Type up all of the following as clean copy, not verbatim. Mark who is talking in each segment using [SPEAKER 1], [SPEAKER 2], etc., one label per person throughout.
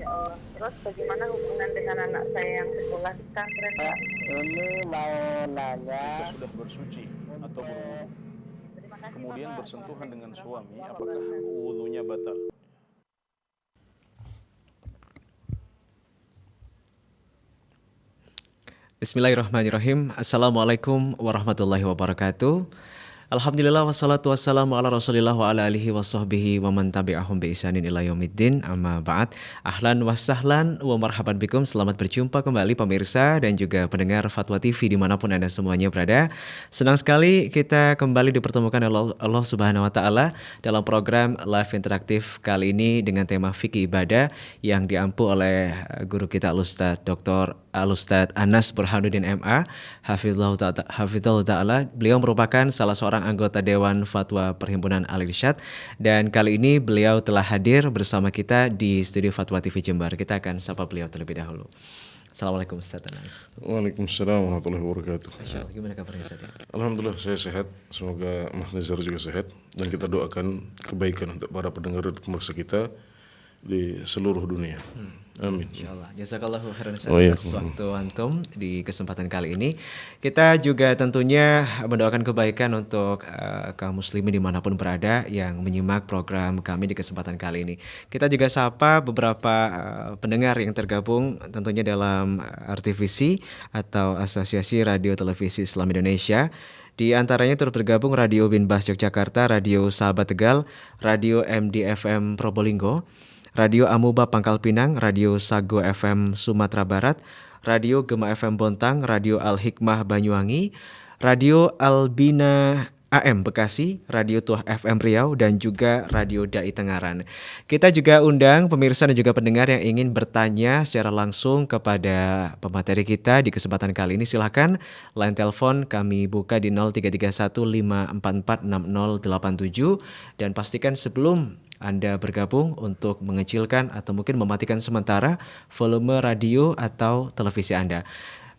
[SPEAKER 1] Masya Allah. Terus bagaimana hubungan dengan anak saya yang sekolah di pesantren, Pak?
[SPEAKER 2] Ini mau nanya
[SPEAKER 3] Ketika sudah bersuci atau
[SPEAKER 2] untuk
[SPEAKER 3] berwudu,
[SPEAKER 1] Terima kasih,
[SPEAKER 3] kemudian
[SPEAKER 1] Bapak.
[SPEAKER 3] bersentuhan dengan
[SPEAKER 1] Assalamualaikum
[SPEAKER 3] suami,
[SPEAKER 1] warahmatullahi
[SPEAKER 3] apakah
[SPEAKER 1] wabarakatuh.
[SPEAKER 3] wudunya batal?
[SPEAKER 4] Bismillahirrahmanirrahim. Assalamualaikum warahmatullahi wabarakatuh. Alhamdulillah wassalatu wassalamu ala rasulillah wa ala alihi wa sahbihi wa man tabi'ahum bi ihsanin ila yaumiddin amma ba'd. Ahlan wa sahlan wa marhaban bikum. Selamat berjumpa kembali pemirsa dan juga pendengar Fatwa TV dimanapun Anda semuanya berada. Senang sekali kita kembali dipertemukan oleh Allah Subhanahu wa Ta'ala dalam program live interaktif kali ini dengan tema fikih ibadah yang diampu oleh guru kita Al-Ustadz Dr. Al-Ustadz Anas Burhanuddin MA Hafizahullah Ta'ala. Beliau merupakan salah seorang anggota Dewan Fatwa Perhimpunan Al-Irsyad dan kali ini beliau telah hadir bersama kita di studio Fatwa TV Jember. Kita akan sapa beliau terlebih dahulu. Assalamualaikum Ustaz Anas.
[SPEAKER 5] Waalaikumsalam warahmatullahi wabarakatuh.
[SPEAKER 4] Masya Allah, gimana kabarnya Ustaz?
[SPEAKER 5] Alhamdulillah saya sehat, semoga Mas Nizar juga sehat dan kita doakan kebaikan untuk para pendengar dan pemirsa kita di seluruh dunia. Amin.
[SPEAKER 4] Insyaallah. Jazakallahu khairan Ustaz
[SPEAKER 5] Oh, iya.
[SPEAKER 4] atas waktu antum di kesempatan kali ini. Kita juga tentunya mendoakan kebaikan untuk kaum muslimin dimanapun berada yang menyimak program kami di kesempatan kali ini. Kita juga sapa beberapa pendengar yang tergabung tentunya dalam RTVC atau Asosiasi Radio Televisi Islam Indonesia. Di antaranya turut bergabung Radio Binbas Yogyakarta, Radio Sahabat Tegal, Radio MDFM Probolinggo, Radio Amuba Pangkal Pinang, Radio Sago FM Sumatera Barat, Radio Gema FM Bontang, Radio Al Hikmah Banyuwangi, Radio Albina AM Bekasi, Radio Tuah FM Riau, dan juga Radio Dai Tengaran. Kita juga undang pemirsa dan juga pendengar yang ingin bertanya secara langsung kepada pemateri kita di kesempatan kali ini. Silakan line telepon kami buka di 0331 544 6087 dan pastikan sebelum Anda bergabung untuk mengecilkan atau mungkin mematikan sementara volume radio atau televisi Anda.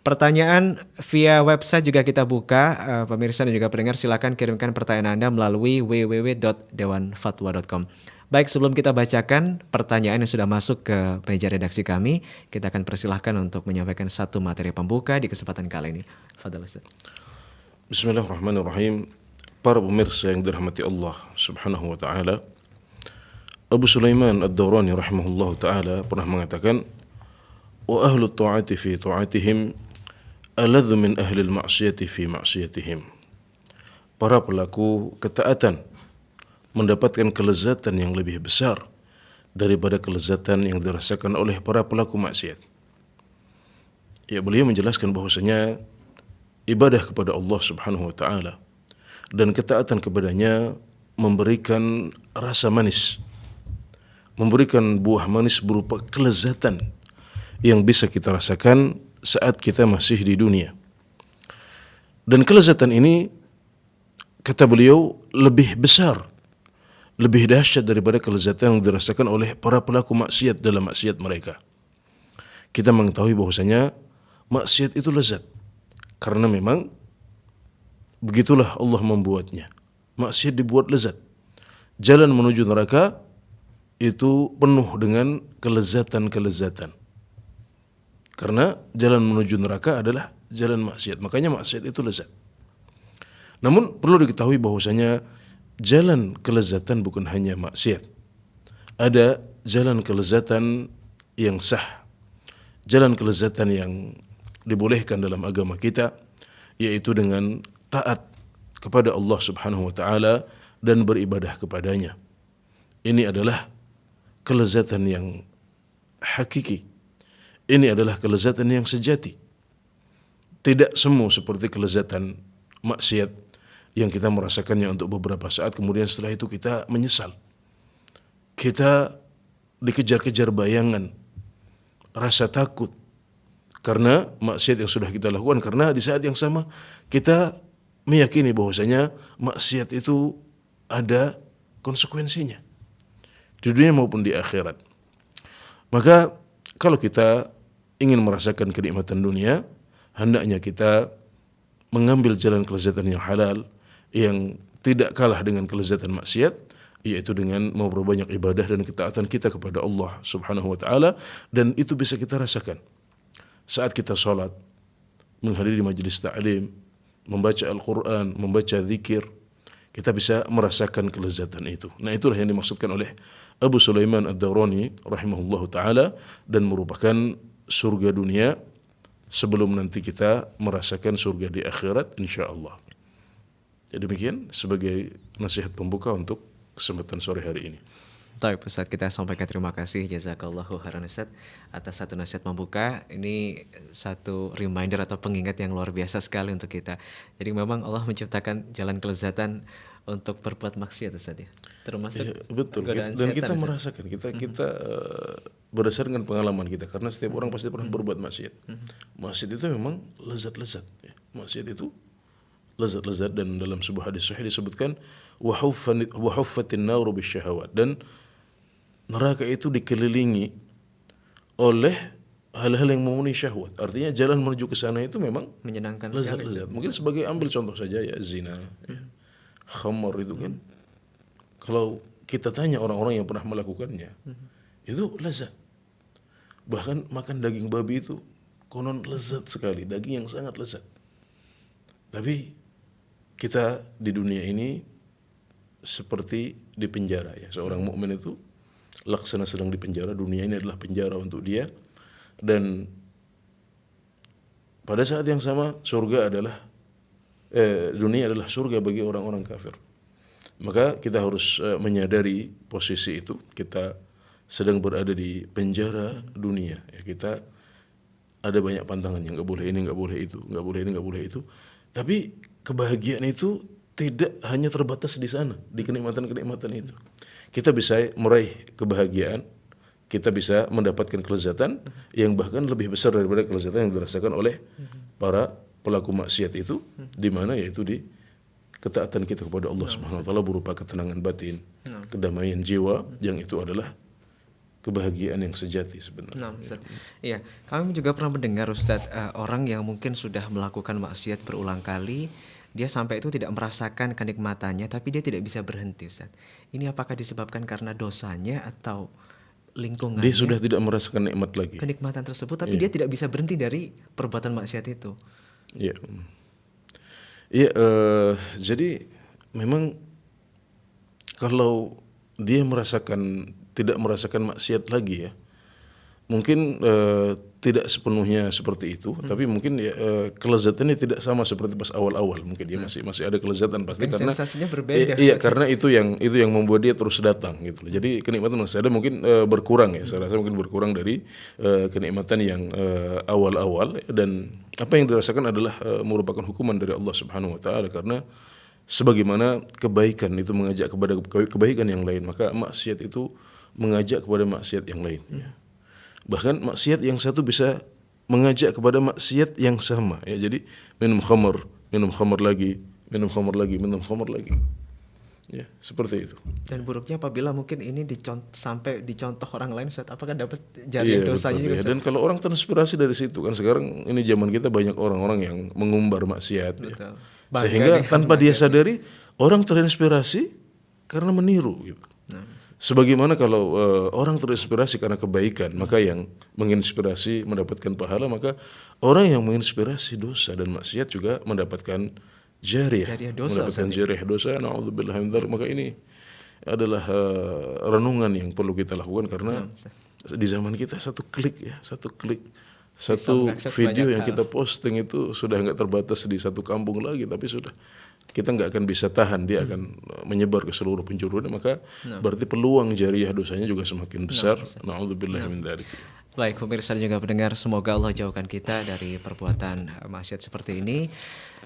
[SPEAKER 4] Pertanyaan via website juga kita buka, pemirsa dan juga pendengar silakan kirimkan pertanyaan Anda melalui www.dewanfatwa.com. Baik, sebelum kita bacakan pertanyaan yang sudah masuk ke meja redaksi kami, kita akan persilahkan untuk menyampaikan satu materi pembuka di kesempatan kali ini. Fadhal Ustaz.
[SPEAKER 5] Bismillahirrahmanirrahim. Para pemirsa yang dirahmati Allah Subhanahu wa taala, Abu Sulaiman Ad-Dawrani rahimahullah taala pernah mengatakan, "Wa ahlu ta'ati fi ta'atihim aladh min ahli al-ma'siyati fi ma'siyatihim." Para pelaku ketaatan mendapatkan kelezatan yang lebih besar daripada kelezatan yang dirasakan oleh para pelaku maksiat. Ya, beliau menjelaskan bahwasanya ibadah kepada Allah Subhanahu wa taala dan ketaatan kepadanya memberikan rasa manis, memberikan buah manis berupa kelezatan yang bisa kita rasakan saat kita masih di dunia. Dan kelezatan ini, kata beliau, lebih besar, lebih dahsyat daripada kelezatan yang dirasakan oleh para pelaku maksiat dalam maksiat mereka. Kita mengetahui bahwasanya maksiat itu lezat karena memang begitulah Allah membuatnya. Maksiat dibuat lezat. Jalan menuju neraka itu penuh dengan kelezatan-kelezatan. Karena jalan menuju neraka adalah jalan maksiat. Makanya maksiat itu lezat. Namun perlu diketahui bahwasanya jalan kelezatan bukan hanya maksiat. Ada jalan kelezatan yang sah. Jalan kelezatan yang dibolehkan dalam agama kita, yaitu dengan taat kepada Allah Subhanahu wa taala dan beribadah kepadanya. Ini adalah kelezatan yang hakiki. Ini adalah kelezatan yang sejati. Tidak semu seperti kelezatan maksiat yang kita merasakannya untuk beberapa saat, kemudian setelah itu kita menyesal. Kita dikejar-kejar bayangan, rasa takut karena maksiat yang sudah kita lakukan, karena di saat yang sama kita meyakini bahwasanya maksiat itu ada konsekuensinya di dunia maupun di akhirat. Maka kalau kita ingin merasakan kenikmatan dunia, hendaknya kita mengambil jalan kelezatan yang halal, yang tidak kalah dengan kelezatan maksiat, yaitu dengan memperbanyak ibadah dan ketaatan kita kepada Allah Subhanahu wa taala, dan itu bisa kita rasakan saat kita sholat, menghadiri majelis ta'lim, membaca Al-Quran, membaca zikir, kita bisa merasakan kelezatan itu. Nah, itulah yang dimaksudkan oleh Abu Sulaiman Ad-Dawrani rahimahullahu taala, dan merupakan surga dunia sebelum nanti kita merasakan surga di akhirat insyaallah. Jadi demikian sebagai nasihat pembuka untuk kesempatan sore hari ini.
[SPEAKER 4] Baik Ustadz, kita sampaikan terima kasih jazakallahu khairan Ustadz atas satu nasihat pembuka. Ini satu reminder atau pengingat yang luar biasa sekali untuk kita. Jadi memang Allah menciptakan jalan kelezatan untuk berbuat maksiat Ustadz ya. Termasuk
[SPEAKER 5] Ya, betul.
[SPEAKER 4] godaan
[SPEAKER 5] Dan
[SPEAKER 4] setan,
[SPEAKER 5] kita
[SPEAKER 4] Ustadz.
[SPEAKER 5] merasakan, kita berdasarkan pengalaman kita, karena setiap orang pasti pernah berbuat maksiat. Maksiat itu memang lezat-lezat. Ya. Maksiat itu lezat-lezat, dan dalam sebuah hadis sahih disebutkan wa huffatin naru bisyahawat, dan neraka itu dikelilingi oleh hal-hal yang memenuhi syahwat. Artinya jalan menuju ke sana itu memang
[SPEAKER 4] menyenangkan sekali.
[SPEAKER 5] lezat-lezat. Mungkin sebagai ambil contoh saja ya, zina, ya, khamar itu kan. Kalau kita tanya orang-orang yang pernah melakukannya, itu lezat. Bahkan makan daging babi itu konon lezat sekali, daging yang sangat lezat. Tapi kita di dunia ini seperti di penjara ya. Seorang mukmin itu laksana sedang di penjara, dunia ini adalah penjara untuk dia, dan pada saat yang sama surga adalah dunia adalah surga bagi orang-orang kafir. Maka kita harus menyadari posisi itu, kita sedang berada di penjara dunia ya. Kita ada banyak pantangan, yang nggak boleh ini, nggak boleh itu, nggak boleh ini, nggak boleh itu. Tapi kebahagiaan itu tidak hanya terbatas di sana, di kenikmatan-kenikmatan itu. Kita bisa meraih kebahagiaan, kita bisa mendapatkan kelezatan yang bahkan lebih besar daripada kelezatan yang dirasakan oleh para pelaku maksiat itu, di mana yaitu di ketaatan kita kepada Allah Subhanahu wa taala berupa ketenangan batin, kedamaian jiwa, yang itu adalah kebahagiaan yang sejati sebenarnya.
[SPEAKER 4] Nah, Ustaz. Iya, kami juga pernah mendengar Ustaz, orang yang mungkin sudah melakukan maksiat berulang kali, dia sampai itu tidak merasakan kenikmatannya, tapi dia tidak bisa berhenti Ustaz. Ini apakah disebabkan karena dosanya atau lingkungannya?
[SPEAKER 5] Dia sudah tidak merasakan nikmat lagi.
[SPEAKER 4] Kenikmatan tersebut, tapi dia tidak bisa berhenti dari perbuatan maksiat itu.
[SPEAKER 5] Iya. Iya, jadi memang kalau dia tidak merasakan maksiat lagi ya, mungkin tidak sepenuhnya seperti itu, tapi mungkin ya, kelezatannya tidak sama seperti pas awal-awal. Mungkin dia masih ada kelezatan pasti, karena
[SPEAKER 4] sensasinya berbeda.
[SPEAKER 5] Iya, karena itu yang membuat dia terus datang gitu. Jadi kenikmatan masih ada, mungkin berkurang ya. Saya rasa mungkin berkurang dari kenikmatan yang awal-awal, dan apa yang dirasakan adalah merupakan hukuman dari Allah Subhanahu wa taala, karena sebagaimana kebaikan itu mengajak kepada kebaikan yang lain, maka maksiat itu mengajak kepada maksiat yang lain. Bahkan maksiat yang satu bisa mengajak kepada maksiat yang sama ya. Jadi minum khamar lagi, minum khamar lagi. Ya, seperti itu.
[SPEAKER 4] Dan buruknya apabila mungkin ini sampai dicontoh orang lain Ustaz, apakah dapat jariah dosanya juga Ustaz?
[SPEAKER 5] Dan kalau orang terinspirasi dari situ kan, sekarang ini zaman kita banyak orang-orang yang mengumbar maksiat ya. Sehingga tanpa dia sadari orang terinspirasi karena meniru gitu. Sebagaimana kalau orang terinspirasi karena kebaikan, maka yang menginspirasi mendapatkan pahala, maka orang yang menginspirasi dosa dan maksiat juga mendapatkan jariah dosa, mendapatkan jariah dosa. Na'udzubillah min dzalik. Maka ini adalah renungan yang perlu kita lakukan, karena di zaman kita satu klik satu video yang kita posting itu sudah nggak terbatas di satu kampung lagi, tapi sudah kita nggak akan bisa tahan, dia akan menyebar ke seluruh penjuru, maka berarti peluang jariah dosanya juga semakin besar. Na'udzubillah min dzalik.
[SPEAKER 4] Baik, pemirsa dan juga pendengar, semoga Allah jauhkan kita dari perbuatan maksiat seperti ini,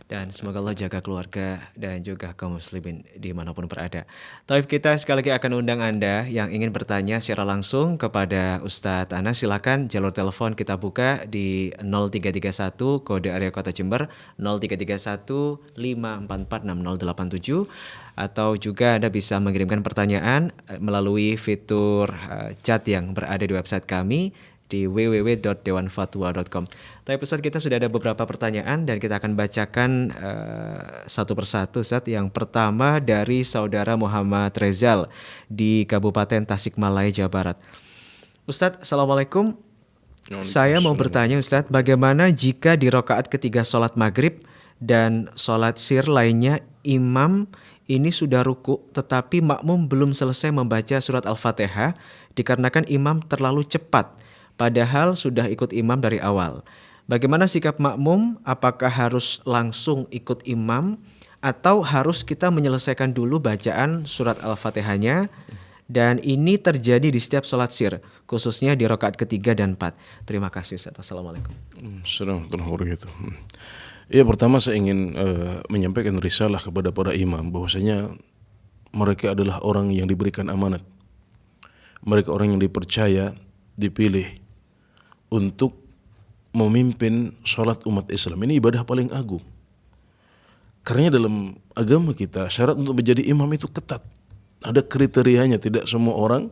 [SPEAKER 4] dan semoga Allah jaga keluarga dan juga kaum muslimin dimanapun berada. Taib, kita sekali lagi akan undang Anda yang ingin bertanya secara langsung kepada Ustadz Anas. Silakan, jalur telepon kita buka di 0331 kode area kota Jember 0331 544 6087. atau juga Anda bisa mengirimkan pertanyaan melalui fitur chat yang berada di website kami di www.dewanfatwa.com. Tapi Ustadz, kita sudah ada beberapa pertanyaan dan kita akan bacakan satu persatu, Ustadz. Yang pertama dari saudara Muhammad Rezal di Kabupaten Tasikmalaya, Jawa Barat. Ustadz, Assalamualaikum. Saya mau bertanya, Ustadz, bagaimana jika di rakaat ketiga sholat maghrib dan sholat sir lainnya imam ini sudah ruku tetapi makmum belum selesai membaca surat Al-Fatihah dikarenakan imam terlalu cepat, padahal sudah ikut imam dari awal. Bagaimana sikap makmum? Apakah harus langsung ikut imam atau harus kita menyelesaikan dulu bacaan surat Al-Fatihahnya? Dan ini terjadi di setiap sholat sir, khususnya di rakaat ketiga dan 4. Terima kasih, Ustaz. Assalamualaikum.
[SPEAKER 5] Assalamualaikum. Ya, pertama saya ingin menyampaikan risalah kepada para imam bahwasanya mereka adalah orang yang diberikan amanat. Mereka orang yang dipercaya, dipilih untuk memimpin sholat umat Islam. Ini ibadah paling agung. Karena dalam agama kita syarat untuk menjadi imam itu ketat. Ada kriterianya, tidak semua orang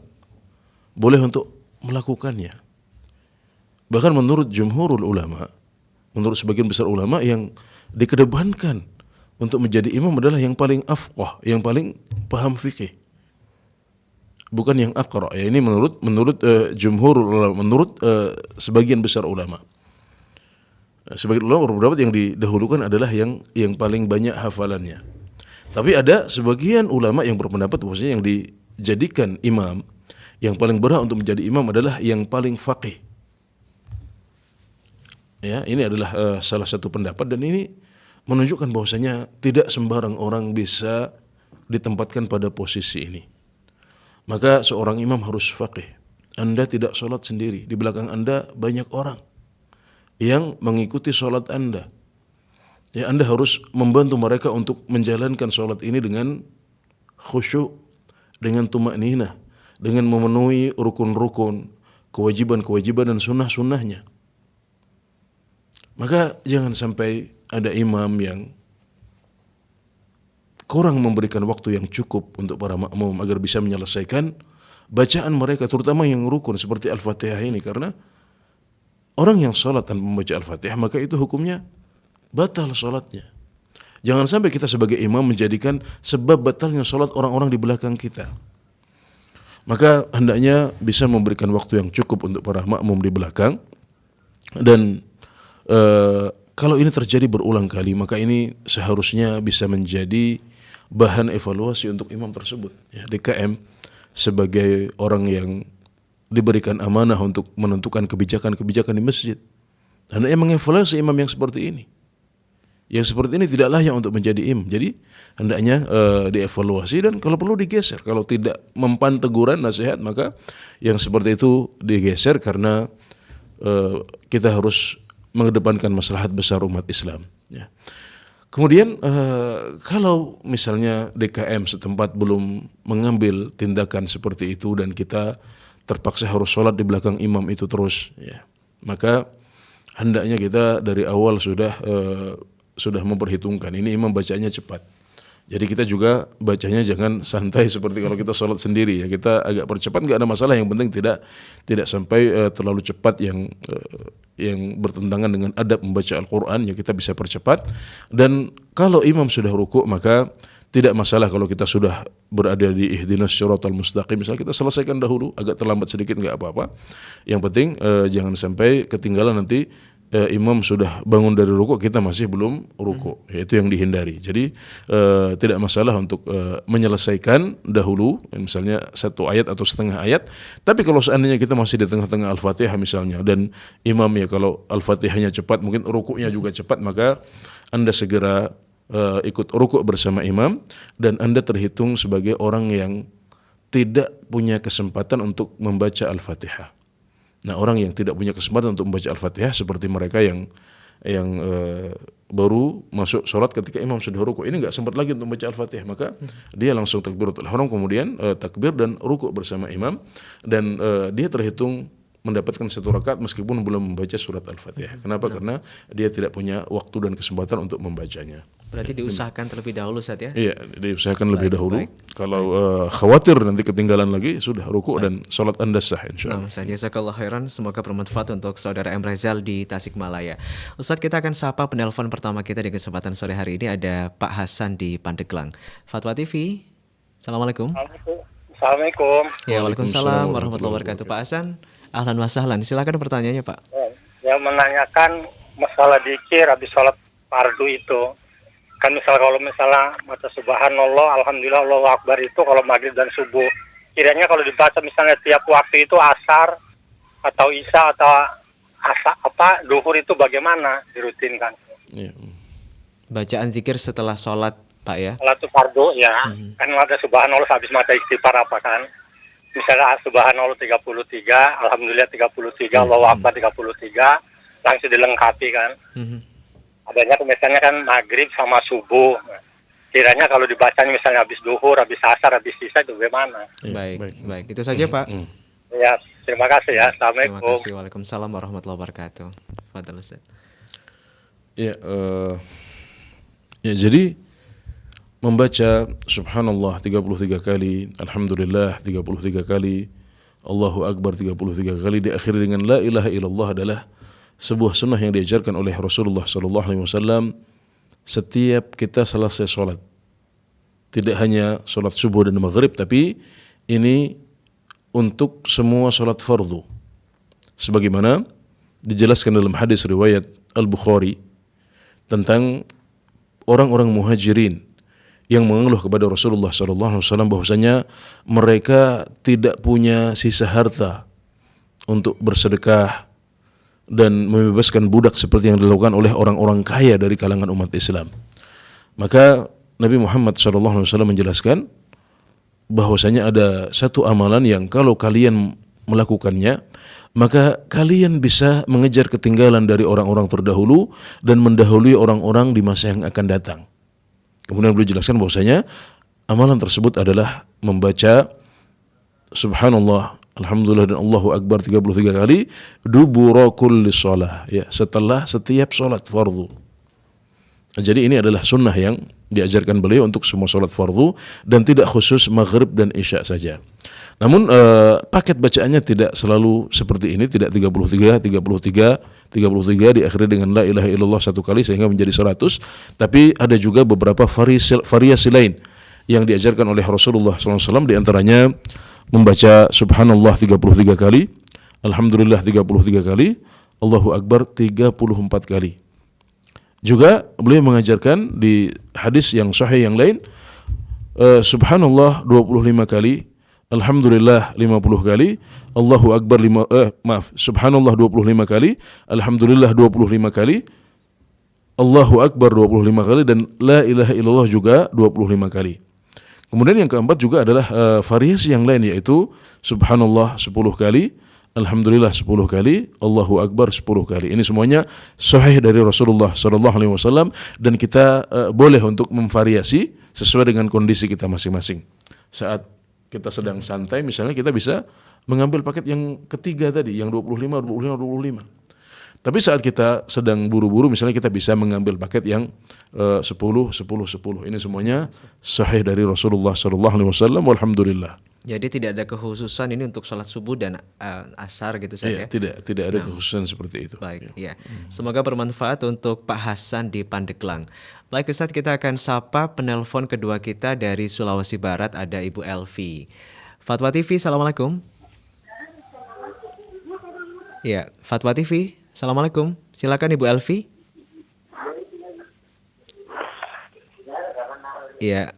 [SPEAKER 5] boleh untuk melakukannya. Bahkan menurut jumhurul ulama, menurut sebagian besar ulama, yang dikedepankan untuk menjadi imam adalah yang paling afqah, yang paling paham fikih. Bukan yang aqra. Ya, ini menurut jumhurul ulama, menurut sebagian besar ulama. Sebagian ulama berpendapat yang didahulukan adalah yang paling banyak hafalannya. Tapi ada sebagian ulama yang berpendapat bahwasanya yang dijadikan imam, yang paling berhak untuk menjadi imam adalah yang paling faqih. Ya, ini adalah salah satu pendapat dan ini menunjukkan bahwasanya tidak sembarang orang bisa ditempatkan pada posisi ini. Maka seorang imam harus faqih. Anda tidak sholat sendiri, di belakang Anda banyak orang yang mengikuti sholat Anda. Ya, Anda harus membantu mereka untuk menjalankan sholat ini dengan khusyuk, dengan tumakninah, dengan memenuhi rukun-rukun, kewajiban-kewajiban dan sunnah-sunnahnya. Maka jangan sampai ada imam yang kurang memberikan waktu yang cukup untuk para makmum agar bisa menyelesaikan bacaan mereka, terutama yang rukun seperti Al-Fatihah ini. Karena orang yang sholat tanpa membaca Al-Fatihah, maka itu hukumnya batal sholatnya. Jangan sampai kita sebagai imam menjadikan sebab batalnya sholat orang-orang di belakang kita. Maka hendaknya bisa memberikan waktu yang cukup untuk para makmum di belakang. Dan kalau ini terjadi berulang kali, maka ini seharusnya bisa menjadi bahan evaluasi untuk imam tersebut. Ya, DKM sebagai orang yang diberikan amanah untuk menentukan kebijakan-kebijakan di masjid, hendaknya mengevaluasi imam yang seperti ini. Yang seperti ini tidak layak untuk menjadi imam. Jadi hendaknya dievaluasi dan kalau perlu digeser. Kalau tidak mempan teguran, nasihat, maka yang seperti itu digeser karena kita harus mengedepankan maslahat besar umat Islam. Ya. Kemudian kalau misalnya DKM setempat belum mengambil tindakan seperti itu dan kita terpaksa harus sholat di belakang imam itu terus, ya, maka hendaknya kita dari awal sudah memperhitungkan ini imam bacanya cepat. Jadi kita juga bacanya jangan santai seperti kalau kita sholat sendiri, ya, kita agak percepat nggak ada masalah, yang penting tidak sampai terlalu cepat yang bertentangan dengan adab membaca Al-Quran, ya kita bisa percepat. Dan kalau imam sudah rukuk maka tidak masalah kalau kita sudah berada di ihdinas syiratal mustaqim, misalnya kita selesaikan dahulu, agak terlambat sedikit nggak apa-apa. Yang penting jangan sampai ketinggalan nanti imam sudah bangun dari rukuk kita masih belum rukuk, itu yang dihindari. Jadi tidak masalah untuk menyelesaikan dahulu misalnya satu ayat atau setengah ayat. Tapi kalau seandainya kita masih di tengah-tengah Al-Fatihah misalnya dan imam ya kalau Al-Fatihahnya cepat mungkin rukuknya juga cepat, maka Anda segera ikut rukuk bersama imam dan Anda terhitung sebagai orang yang tidak punya kesempatan untuk membaca Al-Fatihah. Nah, orang yang tidak punya kesempatan untuk membaca Al-Fatihah seperti mereka yang baru masuk sholat ketika imam sudah rukuk, ini nggak sempat lagi untuk membaca Al-Fatihah, maka dia langsung takbiratul ihram, kemudian takbir dan rukuk bersama imam, dan dia terhitung mendapatkan satu rakaat meskipun belum membaca surat Al-Fatihah. Kenapa? Karena dia tidak punya waktu dan kesempatan untuk membacanya.
[SPEAKER 4] Berarti diusahakan terlebih dahulu Ustaz ya.
[SPEAKER 5] Iya, diusahakan lebih dahulu.
[SPEAKER 4] baik.
[SPEAKER 5] Kalau khawatir nanti ketinggalan lagi, sudah ruku' dan salat Anda sah insyaallah.
[SPEAKER 4] Nah, Ustaz, jazakallah khairan. Semoga bermanfaat untuk saudara M. Rezal di Tasikmalaya. Ustadz, kita akan sapa penelpon pertama kita di kesempatan sore hari ini. Ada Pak Hasan di Pandeglang. Fatwa TV, Assalamualaikum.
[SPEAKER 2] Assalamualaikum.
[SPEAKER 4] Ya, Waalaikumsalam
[SPEAKER 5] Waalaikumsalam
[SPEAKER 4] warahmatullahi wabarakatuh. Pak Hasan, ahlan wa sahlan. Silakan pertanyaannya, Pak.
[SPEAKER 2] Yang menanyakan masalah dikir habis sholat fardu itu. Kan kalau misalnya baca subhanallah, alhamdulillah, Allahu akbar itu kalau maghrib dan subuh. Kiranya kalau dibaca misalnya tiap waktu itu asar atau isya atau duhur itu bagaimana dirutinkan?
[SPEAKER 5] Iya.
[SPEAKER 4] Bacaan zikir setelah sholat, Pak ya.
[SPEAKER 2] Salat itu fardu ya. Kan ada subhanallah habis mata istighfar apa kan? Misalnya subhanallah 33, alhamdulillah 33, Allahu akbar 33, langsung dilengkapi kan. Adanya misalnya kan maghrib sama subuh. Kiranya kalau dibacanya misalnya habis duhur, habis asar, habis isya itu bagaimana?
[SPEAKER 4] Baik. Itu saja, Pak.
[SPEAKER 2] Ya, terima kasih ya.
[SPEAKER 4] Terima
[SPEAKER 2] Assalamualaikum.
[SPEAKER 4] kasih. Waalaikumsalam warahmatullahi wabarakatuh. Fadhal Ustaz.
[SPEAKER 5] Ya, jadi membaca subhanallah 33 kali, alhamdulillah 33 kali, Allahu akbar 33 kali diakhiri dengan la ilaha illallah adalah sebuah sunnah yang diajarkan oleh Rasulullah SAW setiap kita selesai sholat. Tidak hanya sholat subuh dan maghrib, tapi ini untuk semua sholat fardu. Sebagaimana dijelaskan dalam hadis riwayat Al-Bukhari tentang orang-orang muhajirin yang mengeluh kepada Rasulullah SAW bahwasanya mereka tidak punya sisa harta untuk bersedekah dan membebaskan budak seperti yang dilakukan oleh orang-orang kaya dari kalangan umat Islam. Maka Nabi Muhammad SAW menjelaskan bahwasanya ada satu amalan yang kalau kalian melakukannya, maka kalian bisa mengejar ketinggalan dari orang-orang terdahulu dan mendahului orang-orang di masa yang akan datang. Kemudian beliau jelaskan bahwasanya amalan tersebut adalah membaca subhanallah, alhamdulillah dan Allahu akbar 33 kali dubura kulli shalah, ya, setelah setiap salat fardu. Jadi ini adalah sunnah yang diajarkan beliau untuk semua salat fardu dan tidak khusus maghrib dan isya saja. Namun paket bacaannya tidak selalu seperti ini, tidak 33 diakhiri dengan la ilaha illallah satu kali sehingga menjadi 100, tapi ada juga beberapa variasi lain yang diajarkan oleh Rasulullah SAW, di antaranya membaca subhanallah 33 kali, alhamdulillah 33 kali, Allahu akbar 34 kali. Juga beliau mengajarkan di hadis yang sahih yang lain subhanallah 25 kali, alhamdulillah 50 kali, Allahu akbar subhanallah 25 kali, alhamdulillah 25 kali, Allahu akbar 25 kali, dan la ilaha illallah juga 25 kali. Kemudian yang keempat juga adalah variasi yang lain, yaitu subhanallah 10 kali, alhamdulillah 10 kali, Allahu akbar 10 kali. Ini semuanya sahih dari Rasulullah SAW dan kita boleh untuk memvariasi sesuai dengan kondisi kita masing-masing. Saat kita sedang santai misalnya, kita bisa mengambil paket yang ketiga tadi, yang 25. Tapi saat kita sedang buru-buru misalnya, kita bisa mengambil paket yang 10. Ini semuanya sahih dari Rasulullah SAW. Walhamdulillah.
[SPEAKER 4] Jadi tidak ada kekhususan ini untuk sholat subuh dan asar gitu saja.
[SPEAKER 5] Tidak ada kekhususan seperti itu.
[SPEAKER 4] Baik, ya. Semoga bermanfaat untuk Pak Hasan di Pandeglang. Baik Ustadz, kita akan sapa penelpon kedua kita dari Sulawesi Barat, ada Ibu Elvi. Fatwa TV, Assalamualaikum. Ya, Fatwa TV, Assalamualaikum. Silakan Ibu Elvi. Ya.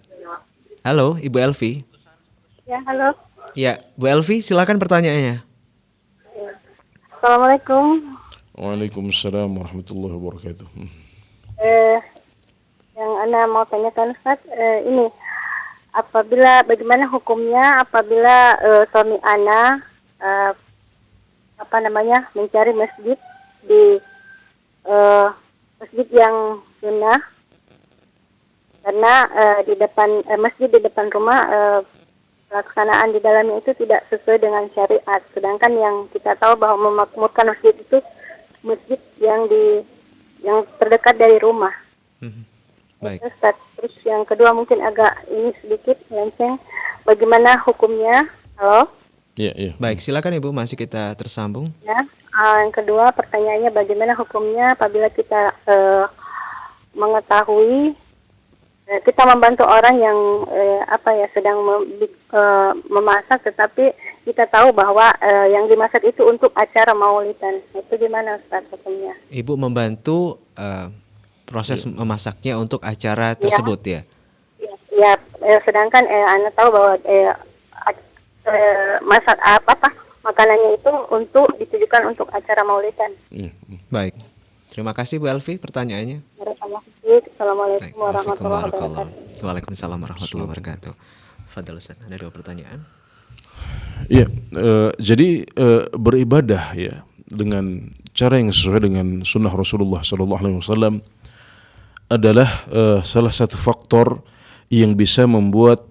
[SPEAKER 4] Halo, Ibu Elvi.
[SPEAKER 1] Ya, halo.
[SPEAKER 4] Ya, Bu Elvi, silakan pertanyaannya.
[SPEAKER 1] Assalamualaikum.
[SPEAKER 5] Waalaikumsalam warahmatullahi wabarakatuh.
[SPEAKER 1] Yang Anda mau tanyakan Ustaz, ini bagaimana hukumnya apabila suami Ana mencari masjid di masjid yang sunnah, karena di depan masjid di depan rumah pelaksanaan di dalamnya itu tidak sesuai dengan syariat. Sedangkan yang kita tahu bahwa memakmurkan masjid itu masjid yang terdekat dari rumah.
[SPEAKER 4] Baik.
[SPEAKER 1] Terus yang kedua mungkin agak ini sedikit melenceng. Bagaimana hukumnya? Halo?
[SPEAKER 5] Iya.
[SPEAKER 4] Baik, silakan Ibu, masih kita tersambung.
[SPEAKER 1] Ya. Yang kedua pertanyaannya bagaimana hukumnya apabila kita mengetahui kita membantu orang yang sedang memasak, tetapi kita tahu bahwa yang dimasak itu untuk acara maulidan. Itu gimana Ustaz hukumnya?
[SPEAKER 4] Ibu membantu proses memasaknya untuk acara tersebut ya?
[SPEAKER 1] Ya, sedangkan Anda tahu bahwa makanannya itu ditujukan untuk acara maulidan.
[SPEAKER 4] Baik. Terima kasih Bu Elvi pertanyaannya.
[SPEAKER 1] Assalamualaikum warahmatullahi wabarakatuh.
[SPEAKER 4] Waalaikumsalam warahmatullahi wabarakatuh. Fadal Ustaz, ada 2 pertanyaan.
[SPEAKER 5] Iya, jadi beribadah ya dengan cara yang sesuai dengan sunnah Rasulullah SAW adalah salah satu faktor yang bisa membuat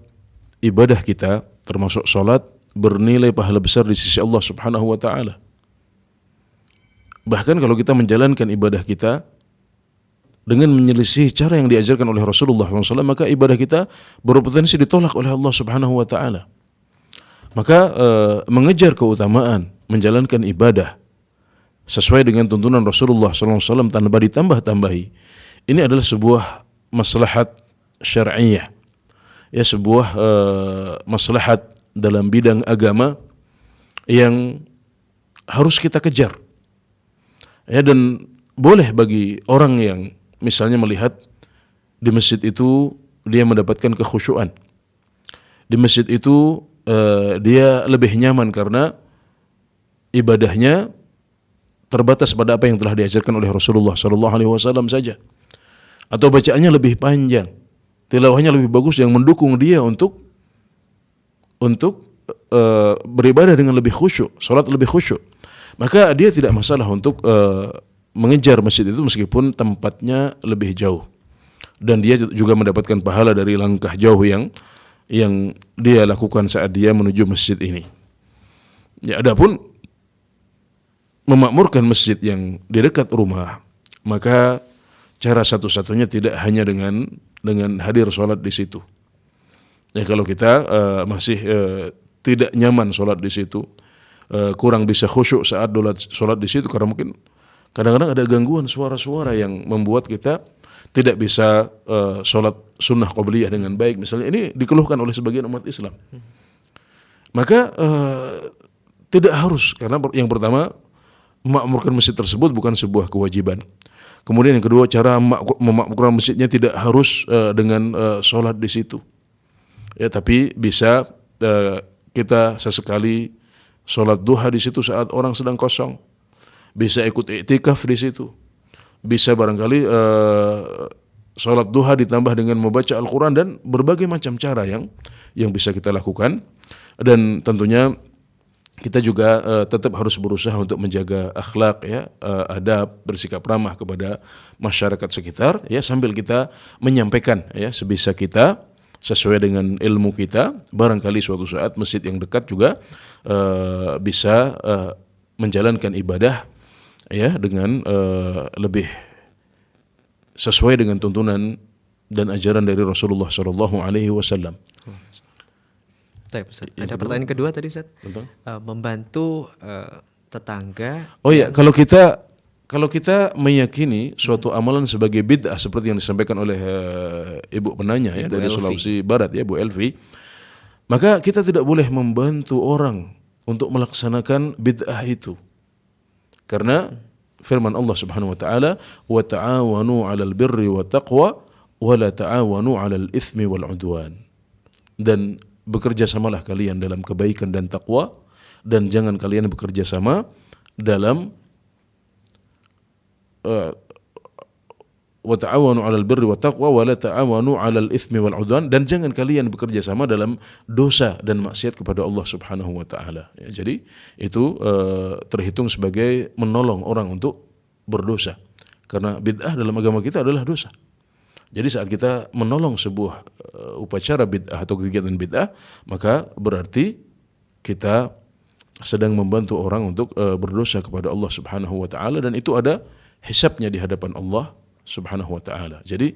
[SPEAKER 5] ibadah kita termasuk sholat bernilai pahala besar di sisi Allah Subhanahu wa taala. Bahkan kalau kita menjalankan ibadah kita dengan menyelisih cara yang diajarkan oleh Rasulullah SAW, maka ibadah kita berpotensi ditolak oleh Allah Subhanahu wa taala. Maka mengejar keutamaan menjalankan ibadah sesuai dengan tuntunan Rasulullah SAW tanpa ditambah-tambahi, ini adalah sebuah maslahat syar'iyah, ya, sebuah maslahat dalam bidang agama yang harus kita kejar. Ya, dan boleh bagi orang yang misalnya melihat di masjid itu dia mendapatkan kekhusyuan, di masjid itu dia lebih nyaman karena ibadahnya terbatas pada apa yang telah diajarkan oleh Rasulullah SAW saja, atau bacaannya lebih panjang, tilawahnya lebih bagus yang mendukung dia untuk beribadah dengan lebih khusyuk, salat lebih khusyuk, maka dia tidak masalah untuk mengejar masjid itu meskipun tempatnya lebih jauh, dan dia juga mendapatkan pahala dari langkah jauh yang dia lakukan saat dia menuju masjid ini. Ya, adapun memakmurkan masjid yang di dekat rumah, maka cara satu-satunya tidak hanya dengan hadir sholat di situ. Ya, kalau kita masih tidak nyaman sholat di situ, kurang bisa khusyuk saat sholat di situ karena mungkin kadang-kadang ada gangguan suara-suara yang membuat kita tidak bisa sholat sunnah qobliyah dengan baik. Misalnya ini dikeluhkan oleh sebagian umat Islam. Maka tidak harus, karena yang pertama memakmurkan masjid tersebut bukan sebuah kewajiban. Kemudian yang kedua, cara memakmurkan masjidnya tidak harus dengan sholat di situ. Ya, tapi bisa kita sesekali sholat duha di situ saat orang sedang kosong. Bisa ikut iktikaf di situ. Bisa barangkali sholat duha ditambah dengan membaca Al-Quran dan berbagai macam cara yang bisa kita lakukan. Dan tentunya kita juga tetap harus berusaha untuk menjaga akhlak, ya, adab, bersikap ramah kepada masyarakat sekitar, ya, sambil kita menyampaikan, ya, sebisa kita sesuai dengan ilmu kita. Barangkali suatu saat masjid yang dekat juga bisa menjalankan ibadah, ya, dengan lebih sesuai dengan tuntunan dan ajaran dari Rasulullah SAW.
[SPEAKER 4] Ada pertanyaan kedua tadi, Ustaz. Membantu tetangga.
[SPEAKER 5] Oh ya, kalau kita meyakini suatu amalan sebagai bid'ah seperti yang disampaikan oleh ibu penanya, ya, dari Sulawesi Barat, ya, Bu Elvi, maka kita tidak boleh membantu orang untuk melaksanakan bid'ah itu. Karena firman Allah Subhanahu wa taala, "Wa ta'awanu 'alal birri wat taqwa wa la ta'awanu 'alal itsmi wal 'udwan." Dan bekerja samalah kalian dalam kebaikan dan takwa, dan jangan kalian bekerja sama dalam wa ta'awanu 'alal birri wat taqwa wa la ta'awanu 'alal itsmi wal 'udwan, dan jangan kalian bekerja sama dalam dosa dan maksiat kepada Allah Subhanahu wa taala. Ya, jadi itu terhitung sebagai menolong orang untuk berdosa. Karena bid'ah dalam agama kita adalah dosa. Jadi saat kita menolong sebuah upacara bid'ah atau kegiatan bid'ah, maka berarti kita sedang membantu orang untuk berdosa kepada Allah Subhanahu wa taala, dan itu ada hisabnya di hadapan Allah Subhanahu wa taala. Jadi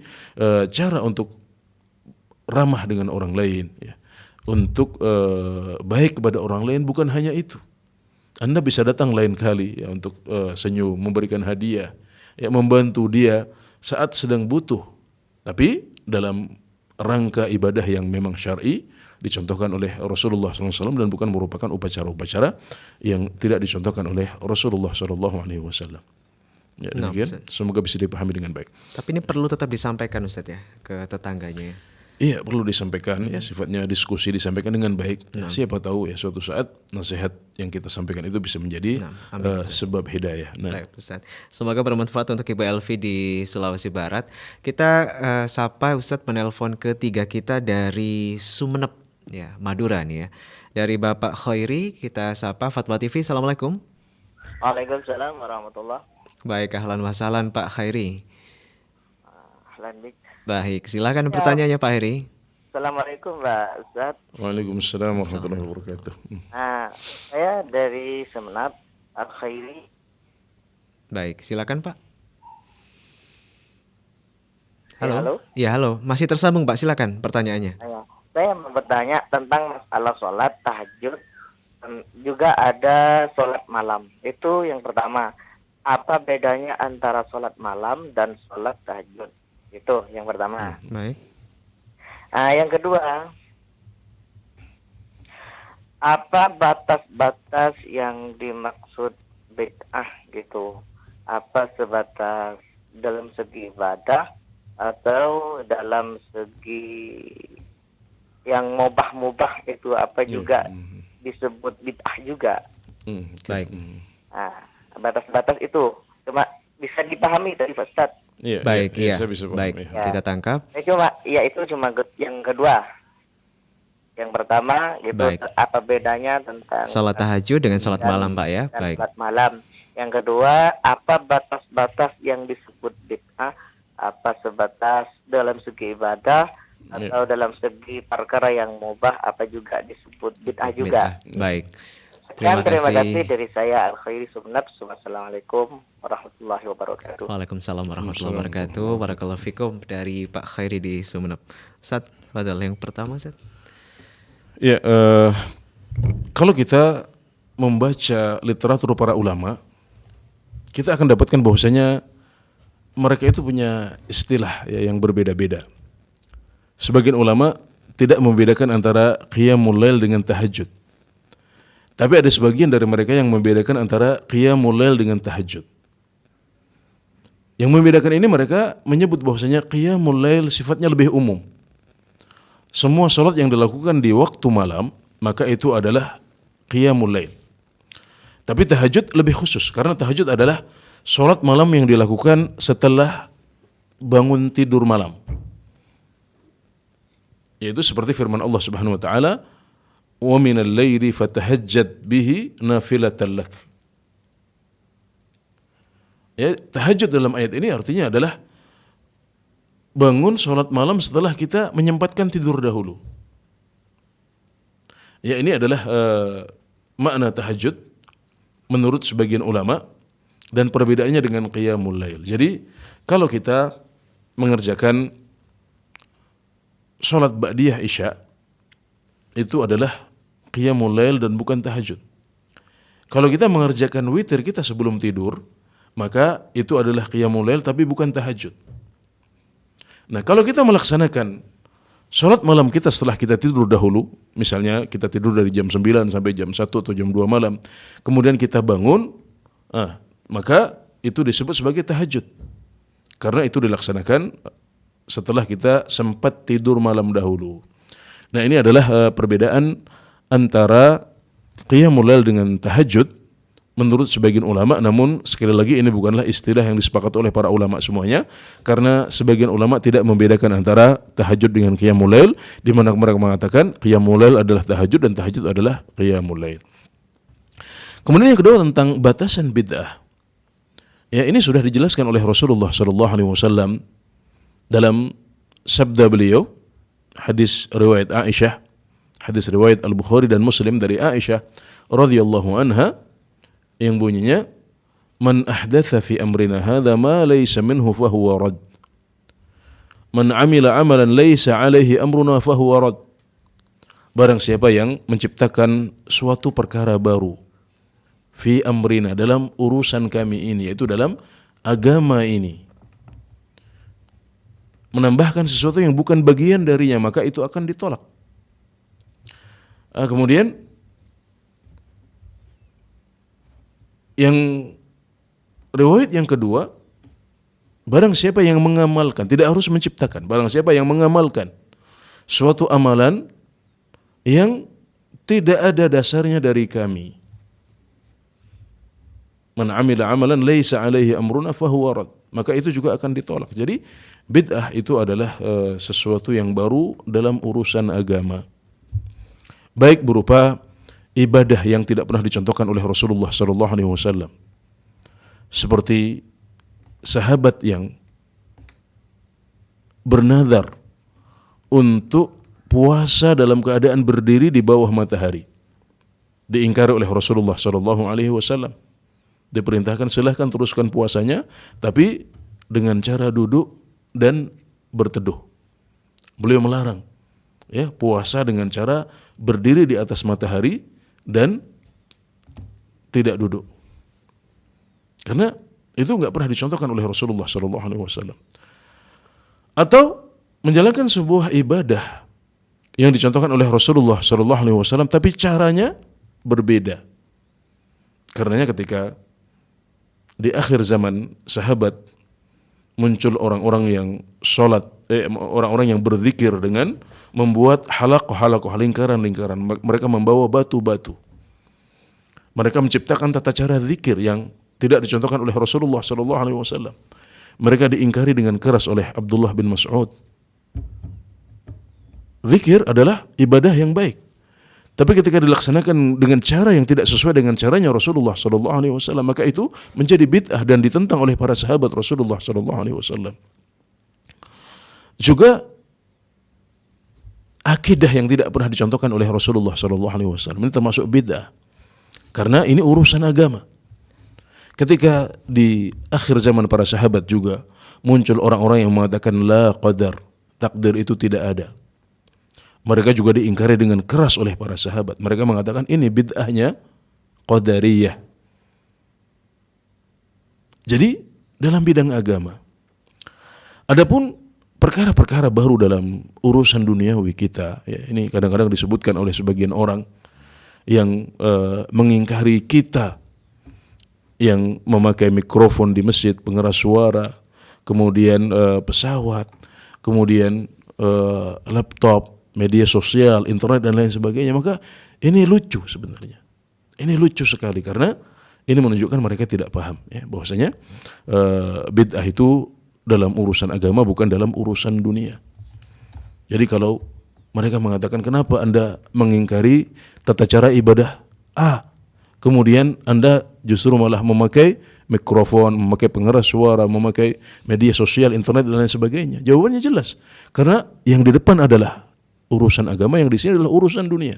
[SPEAKER 5] cara untuk ramah dengan orang lain, ya, untuk baik kepada orang lain bukan hanya itu. Anda bisa datang lain kali, ya, untuk senyum, memberikan hadiah, ya, membantu dia saat sedang butuh. Tapi dalam rangka ibadah yang memang syar'i dicontohkan oleh Rasulullah SAW dan bukan merupakan upacara-upacara yang tidak dicontohkan oleh Rasulullah SAW. Ya, demikian. Semoga bisa dipahami dengan baik.
[SPEAKER 4] Tapi ini perlu tetap disampaikan Ustadz ya ke tetangganya.
[SPEAKER 5] Iya, perlu disampaikan, ya, sifatnya diskusi, disampaikan dengan baik. Siapa tahu ya suatu saat nasihat yang kita sampaikan itu bisa menjadi sebab hidayah.
[SPEAKER 4] Baik, Ustadz. Semoga bermanfaat untuk Ibu Elvi di Sulawesi Barat. Kita sapa Ustadz penelpon ketiga kita dari Sumeneb, ya, Madura nih ya. Dari Bapak Khairi kita sapa. Fatwa TV, Assalamualaikum.
[SPEAKER 6] Waalaikumsalam warahmatullahi.
[SPEAKER 4] Baik, ahlan wa sahlan Pak Khairi.
[SPEAKER 6] Ahlan bik.
[SPEAKER 4] Baik, silakan pertanyaannya Pak Khairi.
[SPEAKER 6] Assalamualaikum Mbak Ustaz.
[SPEAKER 5] Waalaikumsalam warahmatullahi wabarakatuh.
[SPEAKER 6] Nah, saya dari Semenat Al-Khairi.
[SPEAKER 4] Baik, silakan Pak. Halo.
[SPEAKER 6] Halo.
[SPEAKER 4] Iya, halo. Masih tersambung Pak, silakan pertanyaannya.
[SPEAKER 6] Saya mau bertanya tentang masalah sholat tahajud, juga ada sholat malam. Itu yang pertama. Apa bedanya antara sholat malam dan sholat tahajud? Itu yang pertama.
[SPEAKER 4] Baik.
[SPEAKER 6] Yang kedua, apa batas-batas yang dimaksud bid'ah gitu? Apa sebatas dalam segi ibadah atau dalam segi yang mubah-mubah itu apa juga disebut bid'ah juga?
[SPEAKER 4] Baik.
[SPEAKER 6] Batas-batas itu cuma bisa dipahami dari Ustaz.
[SPEAKER 5] Iya,
[SPEAKER 4] baik, iya.
[SPEAKER 5] Saya bisa paham,
[SPEAKER 4] baik,
[SPEAKER 5] ya.
[SPEAKER 4] kita tangkap.
[SPEAKER 6] Itu cuma yang kedua. Yang pertama itu
[SPEAKER 4] Baik.
[SPEAKER 6] apa bedanya tentang
[SPEAKER 4] Salat tahajud dengan salat malam, Pak ya.
[SPEAKER 6] dan
[SPEAKER 4] Baik.
[SPEAKER 6] salat malam. Yang kedua, apa batas-batas yang disebut bid'ah? Apa sebatas dalam segi ibadah atau dalam segi perkara yang mubah, apa juga disebut bid'ah juga?
[SPEAKER 4] Bid'ah. Baik.
[SPEAKER 6] Terima kasih dari saya Al-Khairi Sumeneb. Wassalamualaikum warahmatullahi wabarakatuh.
[SPEAKER 4] Waalaikumsalam warahmatullahi wabarakatuh. Barakallahu fikum dari Pak Khairi di Sumeneb. Ustaz, padahal yang pertama Ustaz.
[SPEAKER 5] Ya, kalau kita membaca literatur para ulama, kita akan dapatkan bahwasanya mereka itu punya istilah, ya, yang berbeda-beda. Sebagian ulama tidak membedakan antara qiyamul lail dengan tahajud. Tapi ada sebagian dari mereka yang membedakan antara qiyamul lail dengan tahajud. Yang membedakan ini mereka menyebut bahwasanya qiyamul lail sifatnya lebih umum. Semua salat yang dilakukan di waktu malam, maka itu adalah qiyamul lail. Tapi tahajud lebih khusus, karena tahajud adalah salat malam yang dilakukan setelah bangun tidur malam. Yaitu seperti firman Allah Subhanahu wa taala, "Wa minal laili fatahajjad bihi nafilatan lak." Ya, tahajud dalam ayat ini artinya adalah bangun sholat malam setelah kita menyempatkan tidur dahulu. Ya, ini adalah makna tahajud menurut sebagian ulama, dan perbedaannya dengan qiyamul lail. Jadi kalau kita mengerjakan sholat ba'diyah isya, itu adalah qiyamul lail dan bukan tahajud. Kalau kita mengerjakan witir kita sebelum tidur, maka itu adalah qiyamul lail tapi bukan tahajud. Nah, kalau kita melaksanakan sholat malam kita setelah kita tidur dahulu, misalnya kita tidur dari jam 9 sampai jam 1 atau jam 2 malam, kemudian kita bangun, maka itu disebut sebagai tahajud. Karena itu dilaksanakan setelah kita sempat tidur malam dahulu. Nah, ini adalah perbedaan antara qiyamul lail dengan tahajud menurut sebagian ulama. Namun sekali lagi ini bukanlah istilah yang disepakati oleh para ulama semuanya, karena sebagian ulama tidak membedakan antara tahajud dengan qiyamul lail, di mana mereka mengatakan qiyamul lail adalah tahajud dan tahajud adalah qiyamul lail. Kemudian yang kedua tentang batasan bid'ah. Ya, ini sudah dijelaskan oleh Rasulullah SAW dalam sabda beliau, hadis riwayat Aisyah, hadis riwayat Al-Bukhari dan Muslim dari Aisyah radhiyallahu anha yang bunyinya, "Man ahdatsa fi amrina hadza ma laysa minhu fahuwa rad. Man amila amalan laysa alaihi amruna fahuwa rad." Barang siapa yang menciptakan suatu perkara baru fi amrina, dalam urusan kami ini, yaitu dalam agama ini, menambahkan sesuatu yang bukan bagian darinya, maka itu akan ditolak. Kemudian yang riwayat yang kedua, barang siapa yang mengamalkan, tidak harus menciptakan, barang siapa yang mengamalkan suatu amalan yang tidak ada dasarnya dari kami, man amila amalan laisa alaihi amruna fahuwa rad, maka itu juga akan ditolak. Jadi bid'ah itu adalah sesuatu yang baru dalam urusan agama, baik berupa ibadah yang tidak pernah dicontohkan oleh Rasulullah SAW, seperti sahabat yang bernadar untuk puasa dalam keadaan berdiri di bawah matahari, diingkari oleh Rasulullah SAW. Diperintahkan silahkan teruskan puasanya, tapi dengan cara duduk dan berteduh. Beliau melarang, ya, puasa dengan cara berdiri di atas matahari dan tidak duduk, karena itu nggak pernah dicontohkan oleh Rasulullah SAW. Atau menjalankan sebuah ibadah yang dicontohkan oleh Rasulullah SAW, tapi caranya berbeda. Karenanya ketika di akhir zaman sahabat muncul orang-orang yang sholat, orang-orang yang berzikir dengan membuat halaqah, lingkaran-lingkaran. Mereka membawa batu-batu. Mereka menciptakan tata cara zikir yang tidak dicontohkan oleh Rasulullah SAW. Mereka diingkari dengan keras oleh Abdullah bin Mas'ud. Zikir adalah ibadah yang baik, tapi ketika dilaksanakan dengan cara yang tidak sesuai dengan caranya Rasulullah SAW, maka itu menjadi bid'ah dan ditentang oleh para sahabat Rasulullah SAW. Juga akidah yang tidak pernah dicontohkan oleh Rasulullah SAW ini termasuk bid'ah, karena ini urusan agama. Ketika di akhir zaman para sahabat juga muncul orang-orang yang mengatakan la qadar, takdir itu tidak ada. Mereka juga diingkari dengan keras oleh para sahabat. Mereka mengatakan ini bid'ahnya qadariyah. Jadi dalam bidang agama. Adapun perkara-perkara baru dalam urusan duniawi kita, ya, ini kadang-kadang disebutkan oleh sebagian orang yang mengingkari kita yang memakai mikrofon di masjid, pengeras suara, kemudian pesawat, kemudian laptop, media sosial, internet dan lain sebagainya. Maka ini lucu sebenarnya. Ini lucu sekali karena ini menunjukkan mereka tidak paham, ya, bahwasanya bid'ah itu dalam urusan agama, bukan dalam urusan dunia. Jadi kalau mereka mengatakan kenapa Anda mengingkari tata cara ibadah A, kemudian Anda justru malah memakai mikrofon, memakai pengeras suara, memakai media sosial, internet dan lain sebagainya. Jawabannya jelas, karena yang di depan adalah urusan agama, yang di sini adalah urusan dunia.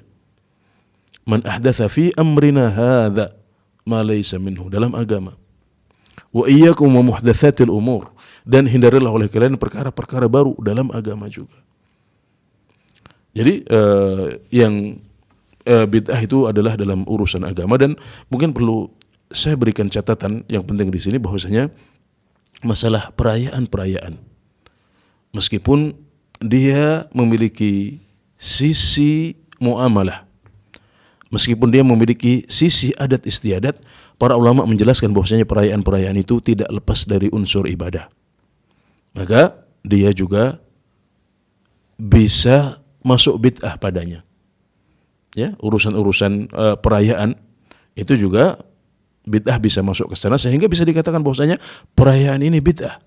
[SPEAKER 5] Man ahdatsa fi amrina hadza ma laysa minhu, dalam agama. Wa iyyakum wa muhdatsatil umur, dan hindarilah oleh kalian perkara-perkara baru dalam agama juga. Jadi yang bid'ah itu adalah dalam urusan agama, dan mungkin perlu saya berikan catatan yang penting di sini bahwasanya masalah perayaan-perayaan, meskipun dia memiliki sisi muamalah, meskipun dia memiliki sisi adat istiadat, para ulama menjelaskan bahwasanya perayaan-perayaan itu tidak lepas dari unsur ibadah. Maka dia juga bisa masuk bid'ah padanya. Ya, urusan-urusan perayaan itu juga bid'ah bisa masuk ke sana, sehingga bisa dikatakan bahwasanya perayaan ini bid'ah.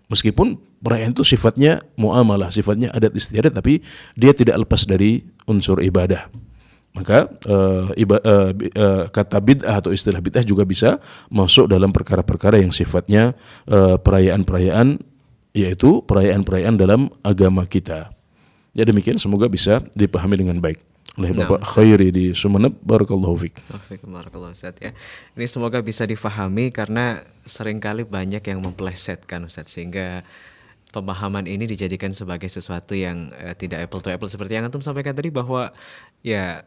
[SPEAKER 5] Meskipun perayaan itu sifatnya muamalah, sifatnya adat istiadat, tapi dia tidak lepas dari unsur ibadah. Maka kata bid'ah atau istilah bid'ah juga bisa masuk dalam perkara-perkara yang sifatnya perayaan-perayaan yaitu perayaan-perayaan dalam agama kita. Ya demikian, semoga bisa dipahami dengan baik oleh Bapak Khairi di Sumeneb. Barakallahu fiik.
[SPEAKER 4] Barakallahu Ustaz ya. Ini semoga bisa difahami karena seringkali banyak yang memplesetkan Ustaz, sehingga pemahaman ini dijadikan sebagai sesuatu yang tidak apple to apple, seperti yang antum sampaikan tadi bahwa ya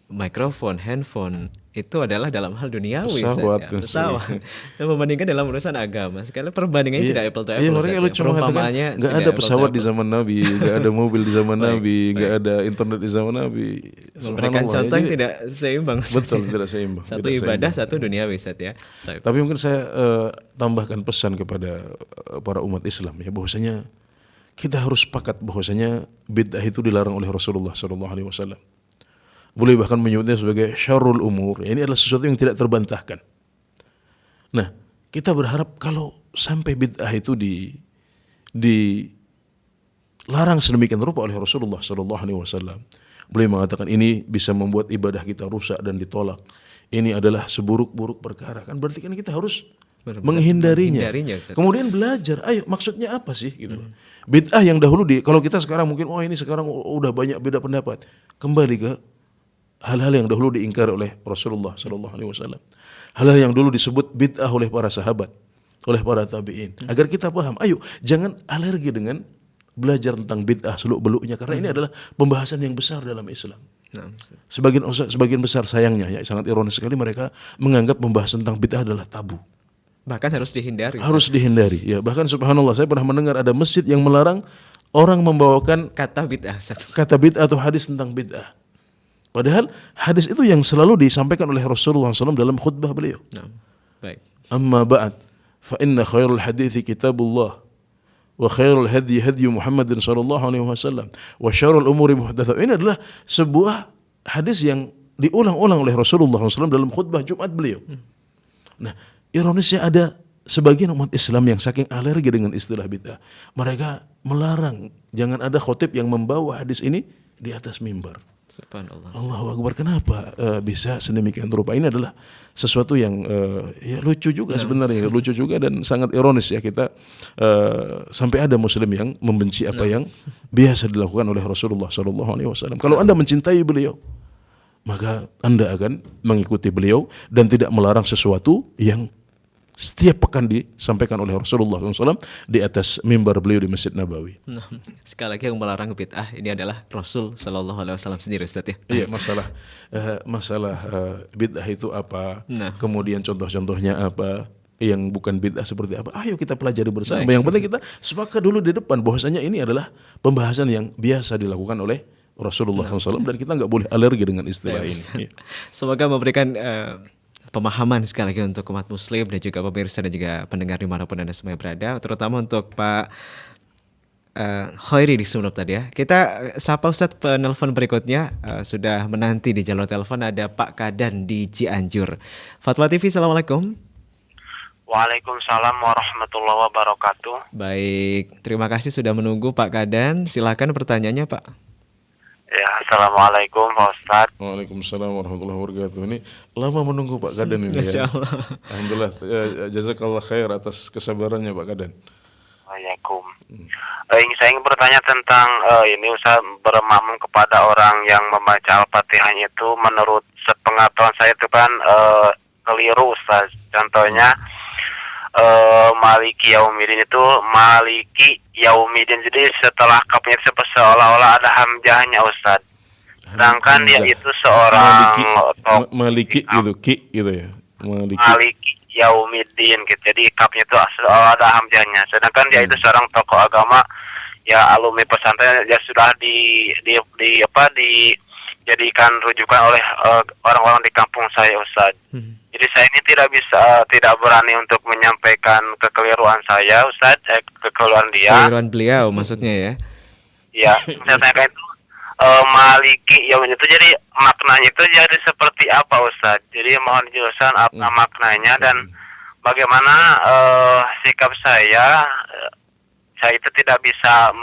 [SPEAKER 4] mikrofon, handphone itu adalah dalam hal duniawi,
[SPEAKER 5] Pesawat,
[SPEAKER 4] pesawat. Dan membandingkan dalam urusan agama, sekali perbandingannya tidak apple to apple.
[SPEAKER 5] Iya, mereka lucu mengatakan nggak ada pesawat di zaman Nabi, nggak ada mobil di zaman Nabi, nggak ada internet di zaman Nabi.
[SPEAKER 4] Memberikan contoh yang tidak seimbang.
[SPEAKER 5] Betul, tidak seimbang.
[SPEAKER 4] Satu
[SPEAKER 5] tidak
[SPEAKER 4] ibadah,
[SPEAKER 5] seimbang.
[SPEAKER 4] satu duniawi, Ustaz ya.
[SPEAKER 5] Tapi mungkin saya tambahkan pesan kepada para umat Islam ya, bahwasanya kita harus sepakat bahwasanya bid'ah itu dilarang oleh Rasulullah SAW. Boleh bahkan menyebutnya sebagai syarrul umur. Ini adalah sesuatu yang tidak terbantahkan. Nah, kita berharap kalau sampai bid'ah itu dilarang sedemikian rupa oleh Rasulullah SAW. Beliau mengatakan ini bisa membuat ibadah kita rusak dan ditolak. Ini adalah seburuk-buruk perkara. Kan berarti kan kita harus menghindarinya. Kemudian belajar, ayo maksudnya apa sih gitu. Bid'ah yang dahulu kalau kita sekarang mungkin ini sekarang udah banyak beda pendapat. Kembali ke hal-hal yang dahulu diingkari oleh Rasulullah SAW. Hal-hal yang dulu disebut bid'ah oleh para sahabat, oleh para tabi'in. Agar kita paham, ayo jangan alergi dengan belajar tentang bid'ah seluk-beluknya, karena ini adalah pembahasan yang besar dalam Islam. Sebagian besar sayangnya ya, sangat ironis sekali mereka menganggap pembahasan tentang bid'ah adalah tabu.
[SPEAKER 4] Bahkan harus dihindari.
[SPEAKER 5] Harus dihindari. Ya, bahkan subhanallah saya pernah mendengar ada masjid yang melarang orang membawakan
[SPEAKER 4] kata bid'ah
[SPEAKER 5] atau hadis tentang bid'ah. Padahal hadis itu yang selalu disampaikan oleh Rasulullah SAW dalam khutbah beliau.
[SPEAKER 4] Baik.
[SPEAKER 5] Amma ba'd, fa inna khairul hadithi kitabullah, wa khairul hadyi hadyu Muhammadin sallallahu alaihi wasallam, wa syarrul umuri muhdatsatuhah. Ini adalah sebuah hadis yang diulang-ulang oleh Rasulullah SAW dalam khutbah Jumat beliau. Nah, ironisnya ada sebagian umat Islam yang saking alergi dengan istilah bid'ah, mereka melarang jangan ada khotib yang membawa hadis ini di atas mimbar. Allahu Akbar. Kenapa bisa sedemikian rupa? Ini adalah sesuatu yang ya lucu juga sebenarnya, lucu juga dan sangat ironis ya, kita sampai ada muslim yang membenci apa yang biasa dilakukan oleh Rasulullah SAW. Kalau Anda mencintai beliau, maka Anda akan mengikuti beliau dan tidak melarang sesuatu yang setiap pekan disampaikan oleh Rasulullah SAW di atas mimbar beliau di Masjid Nabawi.
[SPEAKER 4] Sekali lagi yang melarang bid'ah ini adalah Rasul Sallallahu Alaihi Wasallam sendiri, Ustaz ya.
[SPEAKER 5] Iya, masalah bid'ah itu apa? Kemudian contoh-contohnya apa? Yang bukan bid'ah seperti apa? Ayo kita pelajari bersama. Yang penting kita sepakat dulu di depan bahwasanya ini adalah pembahasan yang biasa dilakukan oleh Rasulullah SAW dan kita nggak boleh alergi dengan istilah ini.
[SPEAKER 4] Semoga memberikan pemahaman sekali lagi untuk umat muslim dan juga pemirsa dan juga pendengar dimanapun Anda semua berada, terutama untuk Pak Khairi di Sumeneb tadi ya. Kita sapa Ustadz penelpon berikutnya, sudah menanti di jalur telepon ada Pak Kadan di Cianjur. Fatwa TV, Assalamualaikum.
[SPEAKER 7] Waalaikumsalam warahmatullahi wabarakatuh.
[SPEAKER 4] Baik, terima kasih sudah menunggu Pak Kadan. Silakan pertanyaannya Pak.
[SPEAKER 7] Ya, assalamualaikum Pak Ustadz.
[SPEAKER 5] Waalaikumsalam warahmatullahi wabarakatuh. Ini lama menunggu Pak Kadan ini.
[SPEAKER 4] Masya
[SPEAKER 5] ya.
[SPEAKER 4] Allah.
[SPEAKER 5] Alhamdulillah, jazakallah khair atas kesabarannya Pak Kadan.
[SPEAKER 7] Waalaikumsalam. Saya ingin bertanya tentang ini Ustaz, bermakmum kepada orang yang membaca Al-Fatihah itu menurut sepengetahuan saya itu kan keliru Ustaz. Contohnya Maliki Yaumidin itu Maliki Yaumidin, jadi setelah kapnya seolah-olah ada hamzahnya Ustaz. Sedangkan dia itu seorang
[SPEAKER 5] Maliki gitu, ki gitu ya.
[SPEAKER 7] Maliki Yaumidin gitu. Jadi kapnya itu seolah ada hamzahnya. Sedangkan dia itu seorang tokoh agama ya, alumni pesantren, ya sudah dijadikan rujukan oleh orang-orang di kampung saya Ustaz. Jadi saya ini tidak berani untuk menyampaikan kekeliruan saya Ustaz, kekeliruan dia.
[SPEAKER 4] Kekeliruan beliau maksudnya ya.
[SPEAKER 7] Ya, saya tanyakan itu Maliki Yaumidin itu jadi maknanya itu jadi seperti apa Ustaz? Jadi mohon dijelaskan apa maknanya dan bagaimana sikap saya itu tidak bisa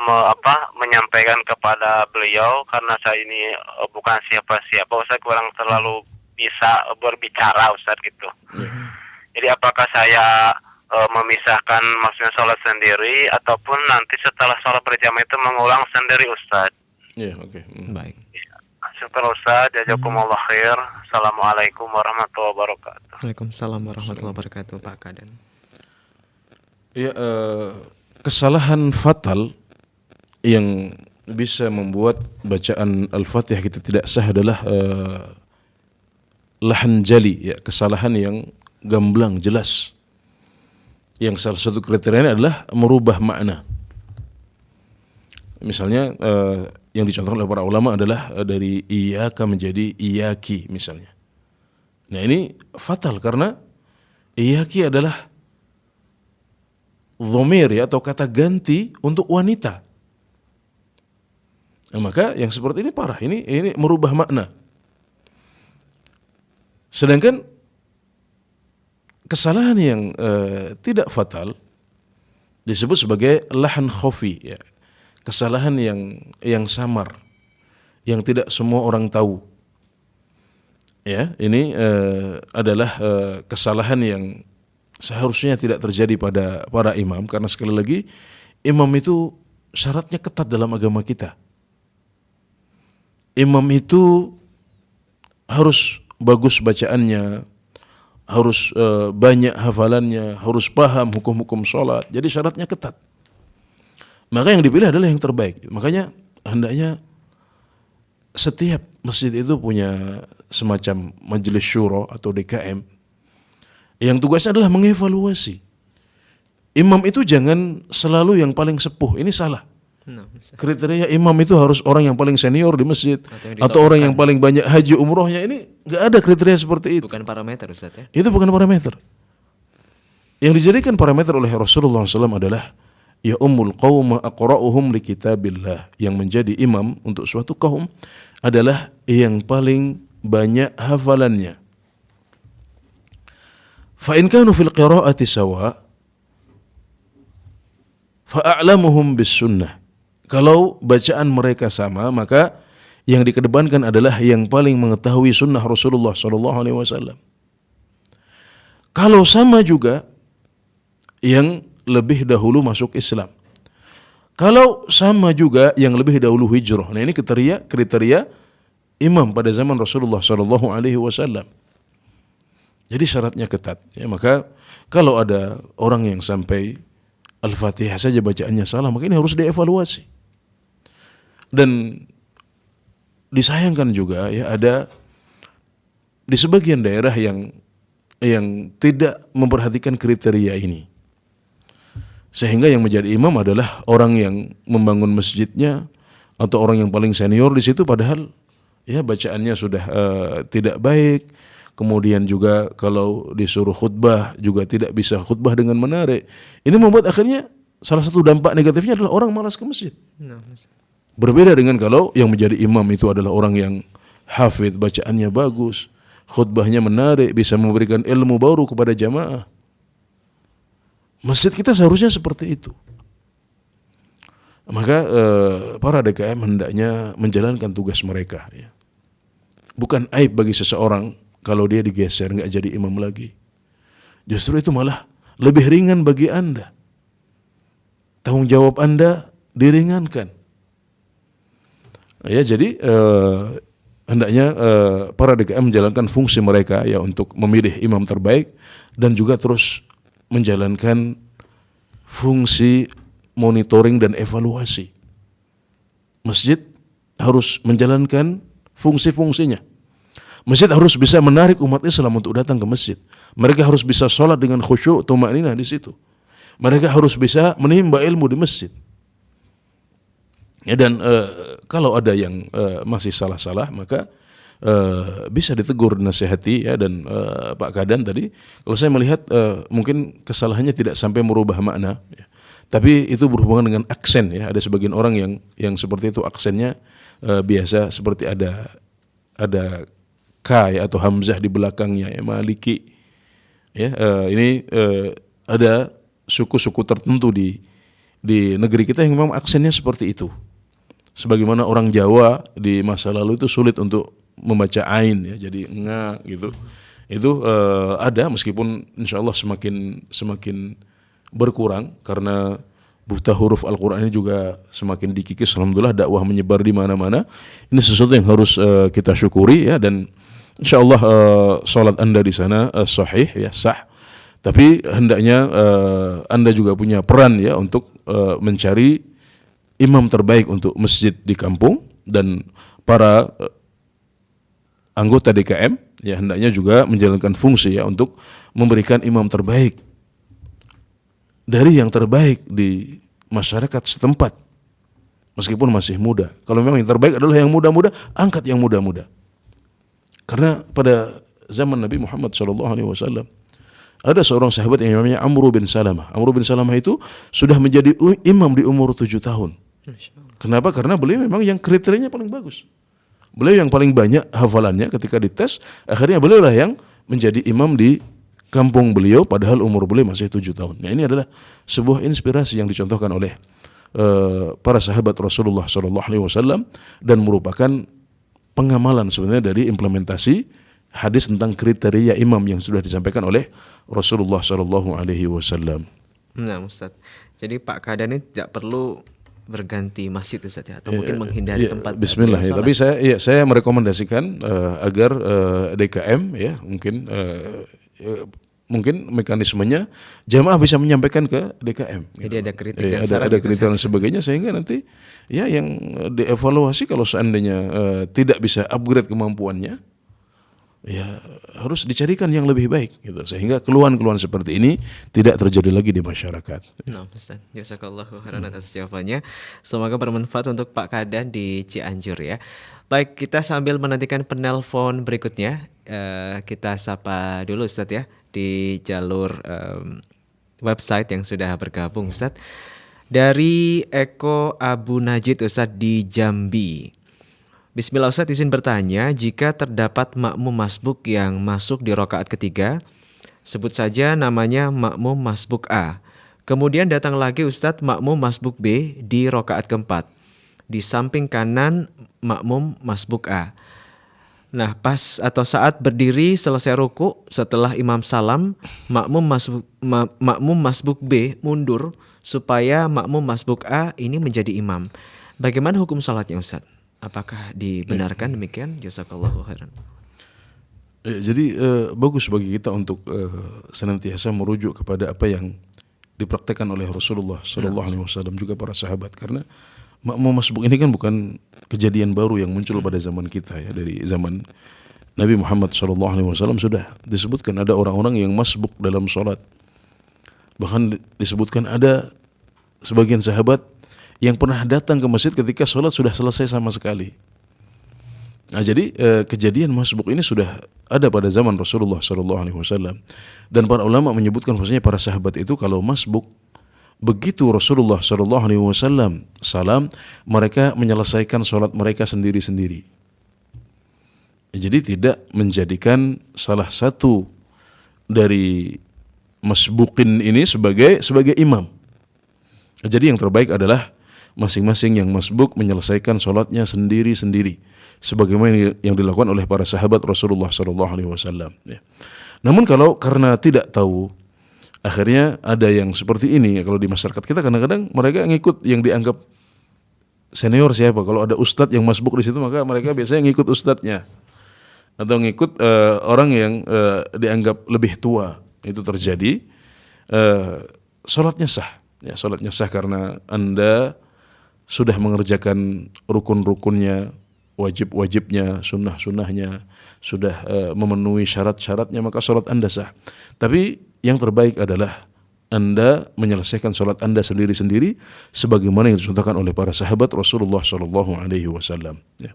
[SPEAKER 7] menyampaikan kepada beliau karena saya ini bukan siapa-siapa Ustaz, kurang terlalu bisa berbicara Ustaz gitu. Jadi apakah saya memisahkan maksudnya sholat sendiri ataupun nanti setelah sholat berjamaah itu mengulang sendiri Ustaz.
[SPEAKER 5] Ya, oke.
[SPEAKER 4] Baik.
[SPEAKER 7] Syukur Ustaz, jazakumullah khair. Assalamualaikum warahmatullahi wabarakatuh.
[SPEAKER 4] Waalaikumsalam warahmatullahi wabarakatuh, Pak Kadan.
[SPEAKER 5] Ya, kesalahan fatal yang bisa membuat bacaan Al-Fatihah kita tidak sah adalah lahan jali, ya, kesalahan yang gamblang jelas. Yang salah satu kriterianya adalah merubah makna. Misalnya yang dicontohkan oleh para ulama adalah dari iyyaka menjadi iyyaki misalnya. Nah, ini fatal karena iyyaki adalah dhamir, ya, atau kata ganti untuk wanita. Nah, maka yang seperti ini parah, ini merubah makna. Sedangkan kesalahan yang tidak fatal disebut sebagai lahan khafi, ya. Kesalahan yang samar, yang tidak semua orang tahu. Ya, ini adalah kesalahan yang seharusnya tidak terjadi pada para imam, karena sekali lagi imam itu syaratnya ketat dalam agama kita. Imam itu harus bagus bacaannya, harus banyak hafalannya, harus paham hukum-hukum sholat. Jadi syaratnya ketat. Maka yang dipilih adalah yang terbaik. Makanya hendaknya setiap masjid itu punya semacam majelis syuro atau DKM yang tugasnya adalah mengevaluasi. Imam itu jangan selalu yang paling sepuh, ini salah. Kriteria imam itu harus orang yang paling senior di masjid atau orang yang paling banyak haji umrohnya, ini nggak ada kriteria seperti itu.
[SPEAKER 4] Bukan parameter, Ustaz, ya.
[SPEAKER 5] Itu bukan parameter. Yang dijadikan parameter oleh Rasulullah SAW adalah ya ummul qauma aqra'uhum li kitabillah. Yang menjadi imam untuk suatu kaum adalah yang paling banyak hafalannya. Fa in kanu fil qira'ati sawa fa a'lamuhum bis sunnah. Kalau bacaan mereka sama, maka yang dikedepankan adalah yang paling mengetahui sunnah Rasulullah SAW. Kalau sama juga, yang lebih dahulu masuk Islam. Kalau sama juga, yang lebih dahulu hijrah. Nah, ini kriteria imam pada zaman Rasulullah SAW. Jadi syaratnya ketat. Ya, maka kalau ada orang yang sampai Al-Fatihah saja bacaannya salah, maka ini harus dievaluasi. Dan disayangkan juga, ya, ada di sebagian daerah yang tidak memperhatikan kriteria ini, sehingga yang menjadi imam adalah orang yang membangun masjidnya atau orang yang paling senior di situ, padahal ya bacaannya sudah tidak baik. Kemudian juga kalau disuruh khutbah juga tidak bisa khutbah dengan menarik. Ini membuat akhirnya salah satu dampak negatifnya adalah orang malas ke masjid. Berbeda dengan kalau yang menjadi imam itu adalah orang yang hafidh, bacaannya bagus, khutbahnya menarik, bisa memberikan ilmu baru kepada jamaah. Masjid kita seharusnya seperti itu. Maka para DKM hendaknya menjalankan tugas mereka. Ya. Bukan aib bagi seseorang kalau dia digeser nggak jadi imam lagi. Justru itu malah lebih ringan bagi Anda. Tanggung jawab Anda diringankan. Ya, jadi hendaknya para DKM menjalankan fungsi mereka, ya, untuk memilih imam terbaik dan juga terus menjalankan fungsi monitoring dan evaluasi. Masjid harus menjalankan fungsi-fungsinya. Masjid harus bisa menarik umat Islam untuk datang ke masjid. Mereka harus bisa sholat dengan khusyuk, tuma'ninah di situ. Mereka harus bisa menimba ilmu di masjid. Ya, dan kalau ada yang masih salah-salah, maka bisa ditegur, nasihati, ya. Dan Pak Kadan tadi, kalau saya melihat mungkin kesalahannya tidak sampai merubah makna, ya. Tapi itu berhubungan dengan aksen, ya. Ada sebagian orang yang seperti itu aksennya biasa seperti ada K, ya, atau hamzah di belakangnya, ya, Maliki. Ya, ini ada suku-suku tertentu di negeri kita yang memang aksennya seperti itu. Sebagaimana orang Jawa di masa lalu itu sulit untuk membaca ain, ya, jadi nga gitu. Itu ada, meskipun insya Allah semakin berkurang karena buta huruf Al-Quran ini juga semakin dikikis. Alhamdulillah dakwah menyebar di mana-mana. Ini sesuatu yang harus kita syukuri ya, dan insya Allah salat Anda di sana sahih ya, sah. Tapi hendaknya Anda juga punya peran ya untuk mencari imam terbaik untuk masjid di kampung, dan para anggota DKM ya hendaknya juga menjalankan fungsi ya untuk memberikan imam terbaik dari yang terbaik di masyarakat setempat, meskipun masih muda. Kalau memang yang terbaik adalah yang muda-muda, angkat yang muda-muda. Karena pada zaman Nabi Muhammad SAW ada seorang sahabat yang namanya Amr bin Salamah. Amr bin Salamah itu sudah menjadi imam di umur 7 tahun. Kenapa? Karena beliau memang yang kriterianya paling bagus. Beliau yang paling banyak hafalannya ketika dites, akhirnya beliau lah yang menjadi imam di kampung beliau padahal umur beliau masih 7 tahun. Nah, ini adalah sebuah inspirasi yang dicontohkan oleh para sahabat Rasulullah SAW dan merupakan pengamalan sebenarnya dari implementasi hadis tentang kriteria imam yang sudah disampaikan oleh Rasulullah SAW.
[SPEAKER 4] Nah, Ustaz. Jadi Pak Kadan ini tidak perlu berganti masjid Ustaz ya, atau mungkin menghindari tempat.
[SPEAKER 5] Bismillah ya. Tapi saya merekomendasikan agar DKM ya mungkin mekanismenya jamaah bisa menyampaikan ke DKM.
[SPEAKER 4] Jadi ada kriteria,
[SPEAKER 5] ada kriteria dan sebagainya, sehingga nanti ya yang dievaluasi kalau seandainya tidak bisa upgrade kemampuannya, ya harus dicarikan yang lebih baik gitu, sehingga keluhan-keluhan seperti ini tidak terjadi lagi di masyarakat.
[SPEAKER 4] Nah, Ustaz, jazakallahu khairan atas jawabannya. Semoga bermanfaat untuk Pak Kadan di Cianjur ya. Baik, kita sambil menantikan penelpon berikutnya, kita sapa dulu Ustaz ya di jalur website yang sudah bergabung Ustaz. Dari Eko Abu Najid Ustaz di Jambi. Bismillah Ustaz, izin bertanya, jika terdapat makmum masbuk yang masuk di rakaat ketiga, sebut saja namanya makmum masbuk A. Kemudian datang lagi Ustaz makmum masbuk B di rakaat keempat. Di samping kanan makmum masbuk A. Nah, pas atau saat berdiri selesai ruku, setelah imam salam, makmum masbuk B mundur supaya makmum masbuk A ini menjadi imam. Bagaimana hukum salatnya Ustaz? Apakah dibenarkan demikian? Jazakallahu khairan.
[SPEAKER 5] Jadi bagus bagi kita untuk senantiasa merujuk kepada apa yang dipraktekkan oleh Rasulullah SAW juga para sahabat, karena makmum masbuk ini kan bukan kejadian baru yang muncul pada zaman kita ya. Dari zaman Nabi Muhammad SAW sudah disebutkan ada orang-orang yang masbuk dalam sholat. Bahkan disebutkan ada sebagian sahabat yang pernah datang ke masjid ketika sholat sudah selesai sama sekali. Nah, jadi kejadian masbuk ini sudah ada pada zaman Rasulullah SAW, dan para ulama menyebutkan bahwasanya para sahabat itu kalau masbuk, begitu Rasulullah SAW salam, mereka menyelesaikan sholat mereka sendiri-sendiri. Jadi tidak menjadikan salah satu dari masbukin ini sebagai imam. Jadi yang terbaik adalah masing-masing yang masbuk menyelesaikan sholatnya sendiri-sendiri, sebagaimana yang dilakukan oleh para sahabat Rasulullah SAW. Ya. Namun kalau karena tidak tahu, akhirnya ada yang seperti ini. Kalau di masyarakat kita kadang-kadang mereka ngikut yang dianggap senior siapa. Kalau ada ustadz yang masbuk di situ, maka mereka biasanya ngikut ustadznya, atau ngikut orang yang dianggap lebih tua. Itu terjadi. Sholatnya sah. Ya, sholatnya sah karena Anda sudah mengerjakan rukun-rukunnya, wajib-wajibnya, sunnah-sunnahnya, sudah memenuhi syarat-syaratnya, maka sholat Anda sah. Tapi yang terbaik adalah Anda menyelesaikan sholat Anda sendiri-sendiri, sebagaimana yang dicontohkan oleh para sahabat Rasulullah SAW. Ya.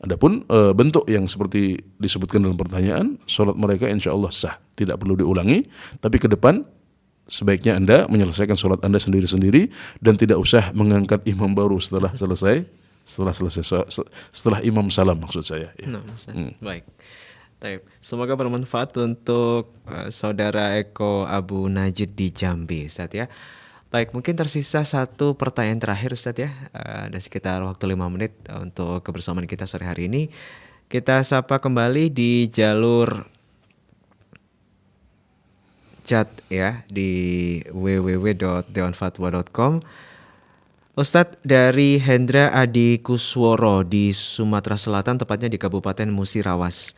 [SPEAKER 5] Adapun bentuk yang seperti disebutkan dalam pertanyaan, sholat mereka insya Allah sah, tidak perlu diulangi. Tapi ke depan sebaiknya Anda menyelesaikan sholat Anda sendiri-sendiri dan tidak usah mengangkat imam baru setelah imam salam, maksud saya. Ya.
[SPEAKER 4] Baik. Semoga bermanfaat untuk saudara Eko Abu Najid di Jambi, Ustaz ya. Baik, mungkin tersisa satu pertanyaan terakhir Ustaz ya. Ada sekitar waktu 5 menit untuk kebersamaan kita sore hari ini. Kita sapa kembali di jalur chat ya di www.dewanfatwa.com. Ustadz dari Hendra Adi Kusworo di Sumatera Selatan, tepatnya di Kabupaten Musirawas.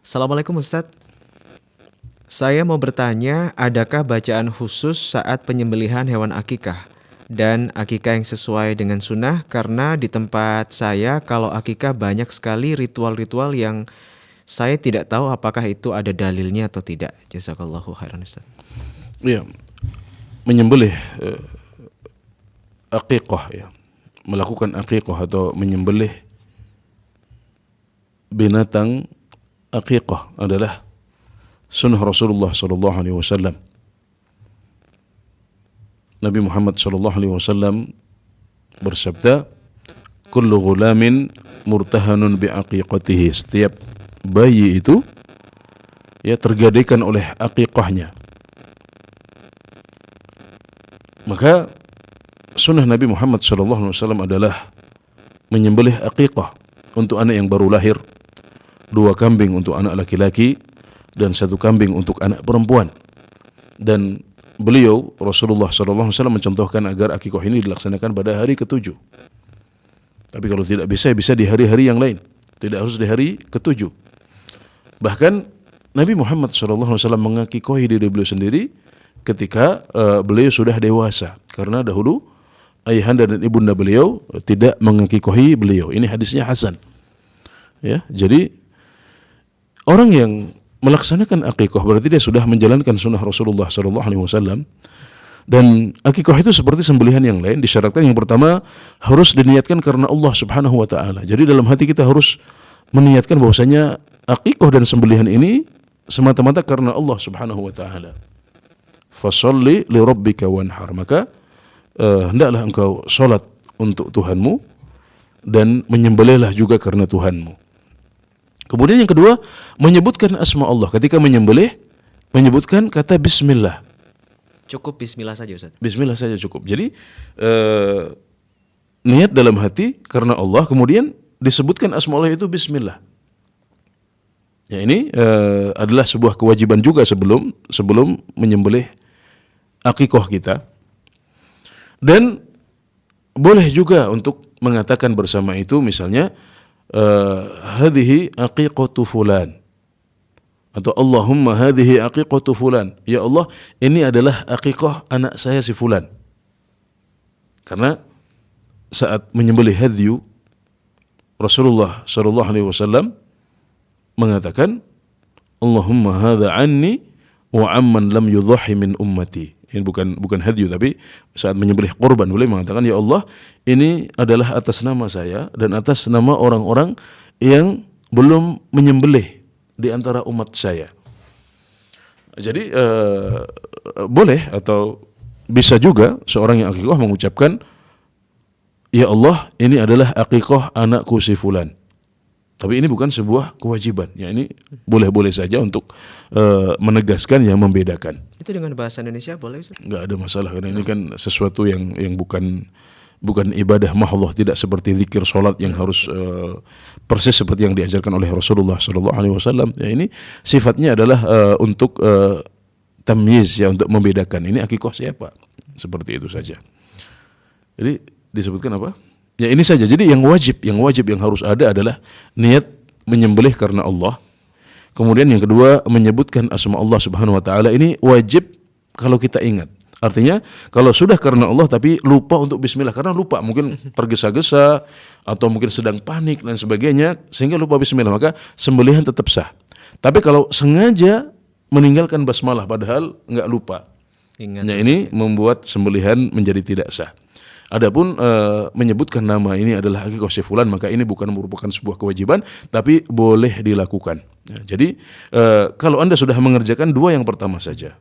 [SPEAKER 4] Assalamualaikum Ustadz. Saya mau bertanya, adakah bacaan khusus saat penyembelihan hewan akikah? Dan akikah yang sesuai dengan sunnah, karena di tempat saya kalau akikah banyak sekali ritual-ritual yang saya tidak tahu apakah itu ada dalilnya atau tidak. Jazakallahu khairan Ustaz.
[SPEAKER 5] Iya, menyembelih akikah ya, melakukan akikah atau menyembelih binatang akikah adalah sunnah Rasulullah sallallahu alaihi wasallam. Nabi Muhammad sallallahu alaihi wasallam bersabda, "Kullu ghulamin murtahanun bi aqiqatihi." Setiap bayi itu ya tergadaikan oleh aqiqahnya. Maka sunnah Nabi Muhammad sallallahu alaihi wasallam adalah menyembelih aqiqah untuk anak yang baru lahir, 2 kambing untuk anak laki-laki dan 1 kambing untuk anak perempuan. Dan beliau Rasulullah SAW mencontohkan agar akikah ini dilaksanakan pada hari ke-7. Tapi kalau tidak bisa di hari-hari yang lain, tidak harus di hari ke-7. Bahkan Nabi Muhammad SAW mengakikahi diri beliau sendiri ketika beliau sudah dewasa, karena dahulu ayahanda dan ibunda beliau tidak mengakikahi beliau. Ini hadisnya hasan. Ya, jadi orang yang melaksanakan akikah berarti dia sudah menjalankan sunnah Rasulullah SAW. Dan akikah itu seperti sembelihan yang lain, disyaratkan yang pertama harus diniatkan karena Allah Subhanahu wa taala. Jadi dalam hati kita harus meniatkan bahwasanya akikah dan sembelihan ini semata-mata karena Allah Subhanahu wa taala. Fasholli li rabbika wanhar. Maka hendaklah engkau salat untuk Tuhanmu dan menyembelihlah juga karena Tuhanmu. Kemudian yang kedua, menyebutkan asma Allah. Ketika menyembelih, menyebutkan kata bismillah.
[SPEAKER 4] Cukup bismillah saja Ustaz.
[SPEAKER 5] Bismillah saja cukup. Jadi niat dalam hati karena Allah, kemudian disebutkan asma Allah itu bismillah. Ya, ini adalah sebuah kewajiban juga sebelum menyembelih akikah kita. Dan boleh juga untuk mengatakan bersama itu, misalnya hadhihi aqiqatu fulan, atau Allahumma hadhihi aqiqatu fulan, ya Allah ini adalah aqiqah anak saya si fulan. Karena saat menyembelih hadyu, Rasulullah sallallahu alaihi wasallam mengatakan, Allahumma hadha anni wa amman lam yudhahi min ummati. Ini bukan hadyu, tapi saat menyembelih korban boleh mengatakan, ya Allah ini adalah atas nama saya dan atas nama orang-orang yang belum menyembelih di antara umat saya. Jadi boleh atau bisa juga seorang yang akikah mengucapkan, ya Allah ini adalah akikah anakku si fulan. Tapi ini bukan sebuah kewajiban. Ya, ini boleh-boleh saja untuk menegaskan yang membedakan.
[SPEAKER 4] Itu dengan bahasa Indonesia boleh Ustaz?
[SPEAKER 5] Nggak ada masalah, karena ini kan sesuatu yang bukan ibadah mahdhah, tidak seperti zikir salat yang harus persis seperti yang diajarkan oleh Rasulullah sallallahu alaihi wasallam. Ya, ini sifatnya adalah untuk tamyiz, ya, untuk membedakan ini akikah siapa. Seperti itu saja. Jadi disebutkan apa? Ya ini saja. Jadi yang wajib yang harus ada adalah niat menyembelih karena Allah. Kemudian yang kedua, menyebutkan asma Allah Subhanahu wa taala. Ini wajib kalau kita ingat. Artinya kalau sudah karena Allah tapi lupa untuk bismillah, karena lupa, mungkin tergesa-gesa atau mungkin sedang panik dan sebagainya sehingga lupa bismillah, maka sembelihan tetap sah. Tapi kalau sengaja meninggalkan basmalah padahal enggak lupa, ya ini membuat sembelihan menjadi tidak sah. Adapun menyebutkan nama ini adalah akikah si fulan, maka ini bukan merupakan sebuah kewajiban, tapi boleh dilakukan. Ya, jadi kalau Anda sudah mengerjakan 2 yang pertama saja.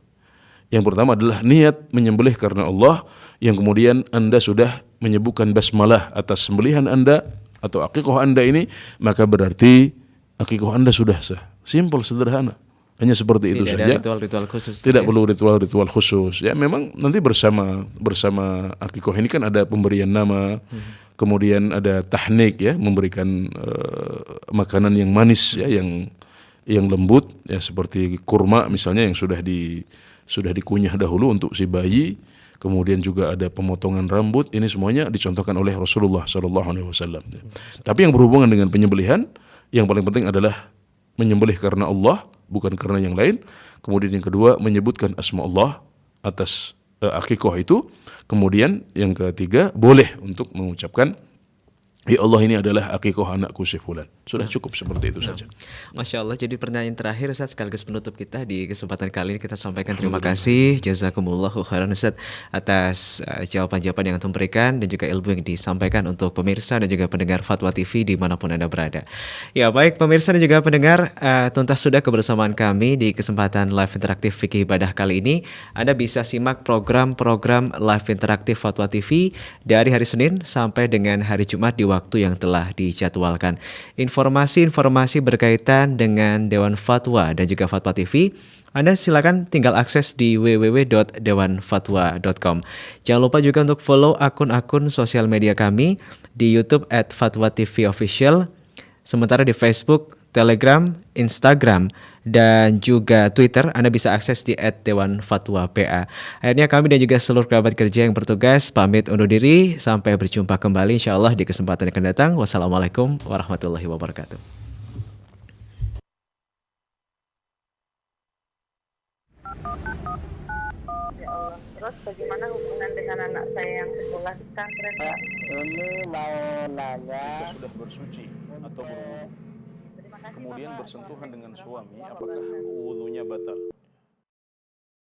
[SPEAKER 5] Yang pertama adalah niat menyembelih karena Allah, yang kemudian Anda sudah menyebutkan basmalah atas sembelihan Anda atau akikah Anda ini, maka berarti akikah Anda sudah sah. Simpel, sederhana. Hanya seperti itu saja.
[SPEAKER 4] Tidak ada ritual-ritual khusus.
[SPEAKER 5] Tidak perlu ritual-ritual khusus. Ya memang nanti bersama akikah ini kan ada pemberian nama, kemudian ada tahnik, ya, memberikan makanan yang manis, ya, yang lembut, ya, seperti kurma misalnya yang sudah sudah dikunyah dahulu untuk si bayi, kemudian juga ada pemotongan rambut. Ini semuanya dicontohkan oleh Rasulullah SAW. Tapi yang berhubungan dengan penyembelihan, yang paling penting adalah menyembelih karena Allah, bukan karena yang lain. Kemudian yang kedua, menyebutkan asma Allah atas akikoh itu. Kemudian yang ketiga, boleh untuk mengucapkan, ya Allah, ini adalah akikoh anakku si fulan. Sudah cukup seperti itu saja.
[SPEAKER 4] Masya Allah. Jadi pertanyaan terakhir Ustaz, sekaligus penutup kita di kesempatan kali ini, kita sampaikan terima kasih, jazakumullahu khairan Ustaz, atas jawaban-jawaban yang Antum berikan dan juga ilmu yang disampaikan untuk pemirsa dan juga pendengar Fatwa TV dimanapun Anda berada. Ya baik pemirsa dan juga pendengar, tuntas sudah kebersamaan kami di kesempatan live interaktif Fikih Ibadah kali ini. Anda bisa simak program-program live interaktif Fatwa TV dari hari Senin sampai dengan hari Jumat di waktu yang telah dijadwalkan. Informasi-informasi berkaitan dengan Dewan Fatwa dan juga Fatwa TV, Anda silakan tinggal akses di www.dewanfatwa.com. Jangan lupa juga untuk follow akun-akun sosial media kami di YouTube @fatwatvofficial, sementara di Facebook, Telegram, Instagram, dan juga Twitter Anda bisa akses di @dewanfatwa.pa. Akhirnya kami dan juga seluruh kerabat kerja yang bertugas pamit undur diri. Sampai berjumpa kembali insyaallah di kesempatan yang akan datang. Wassalamualaikum warahmatullahi wabarakatuh.
[SPEAKER 1] Ya Allah. Terus bagaimana hubungan dengan anak saya yang sekolah di pesantren, Pak?
[SPEAKER 6] Ini mau nanya.
[SPEAKER 3] Jika sudah bersuci atau berwudu, kemudian bersentuhan dengan suami, apakah wudunya batal?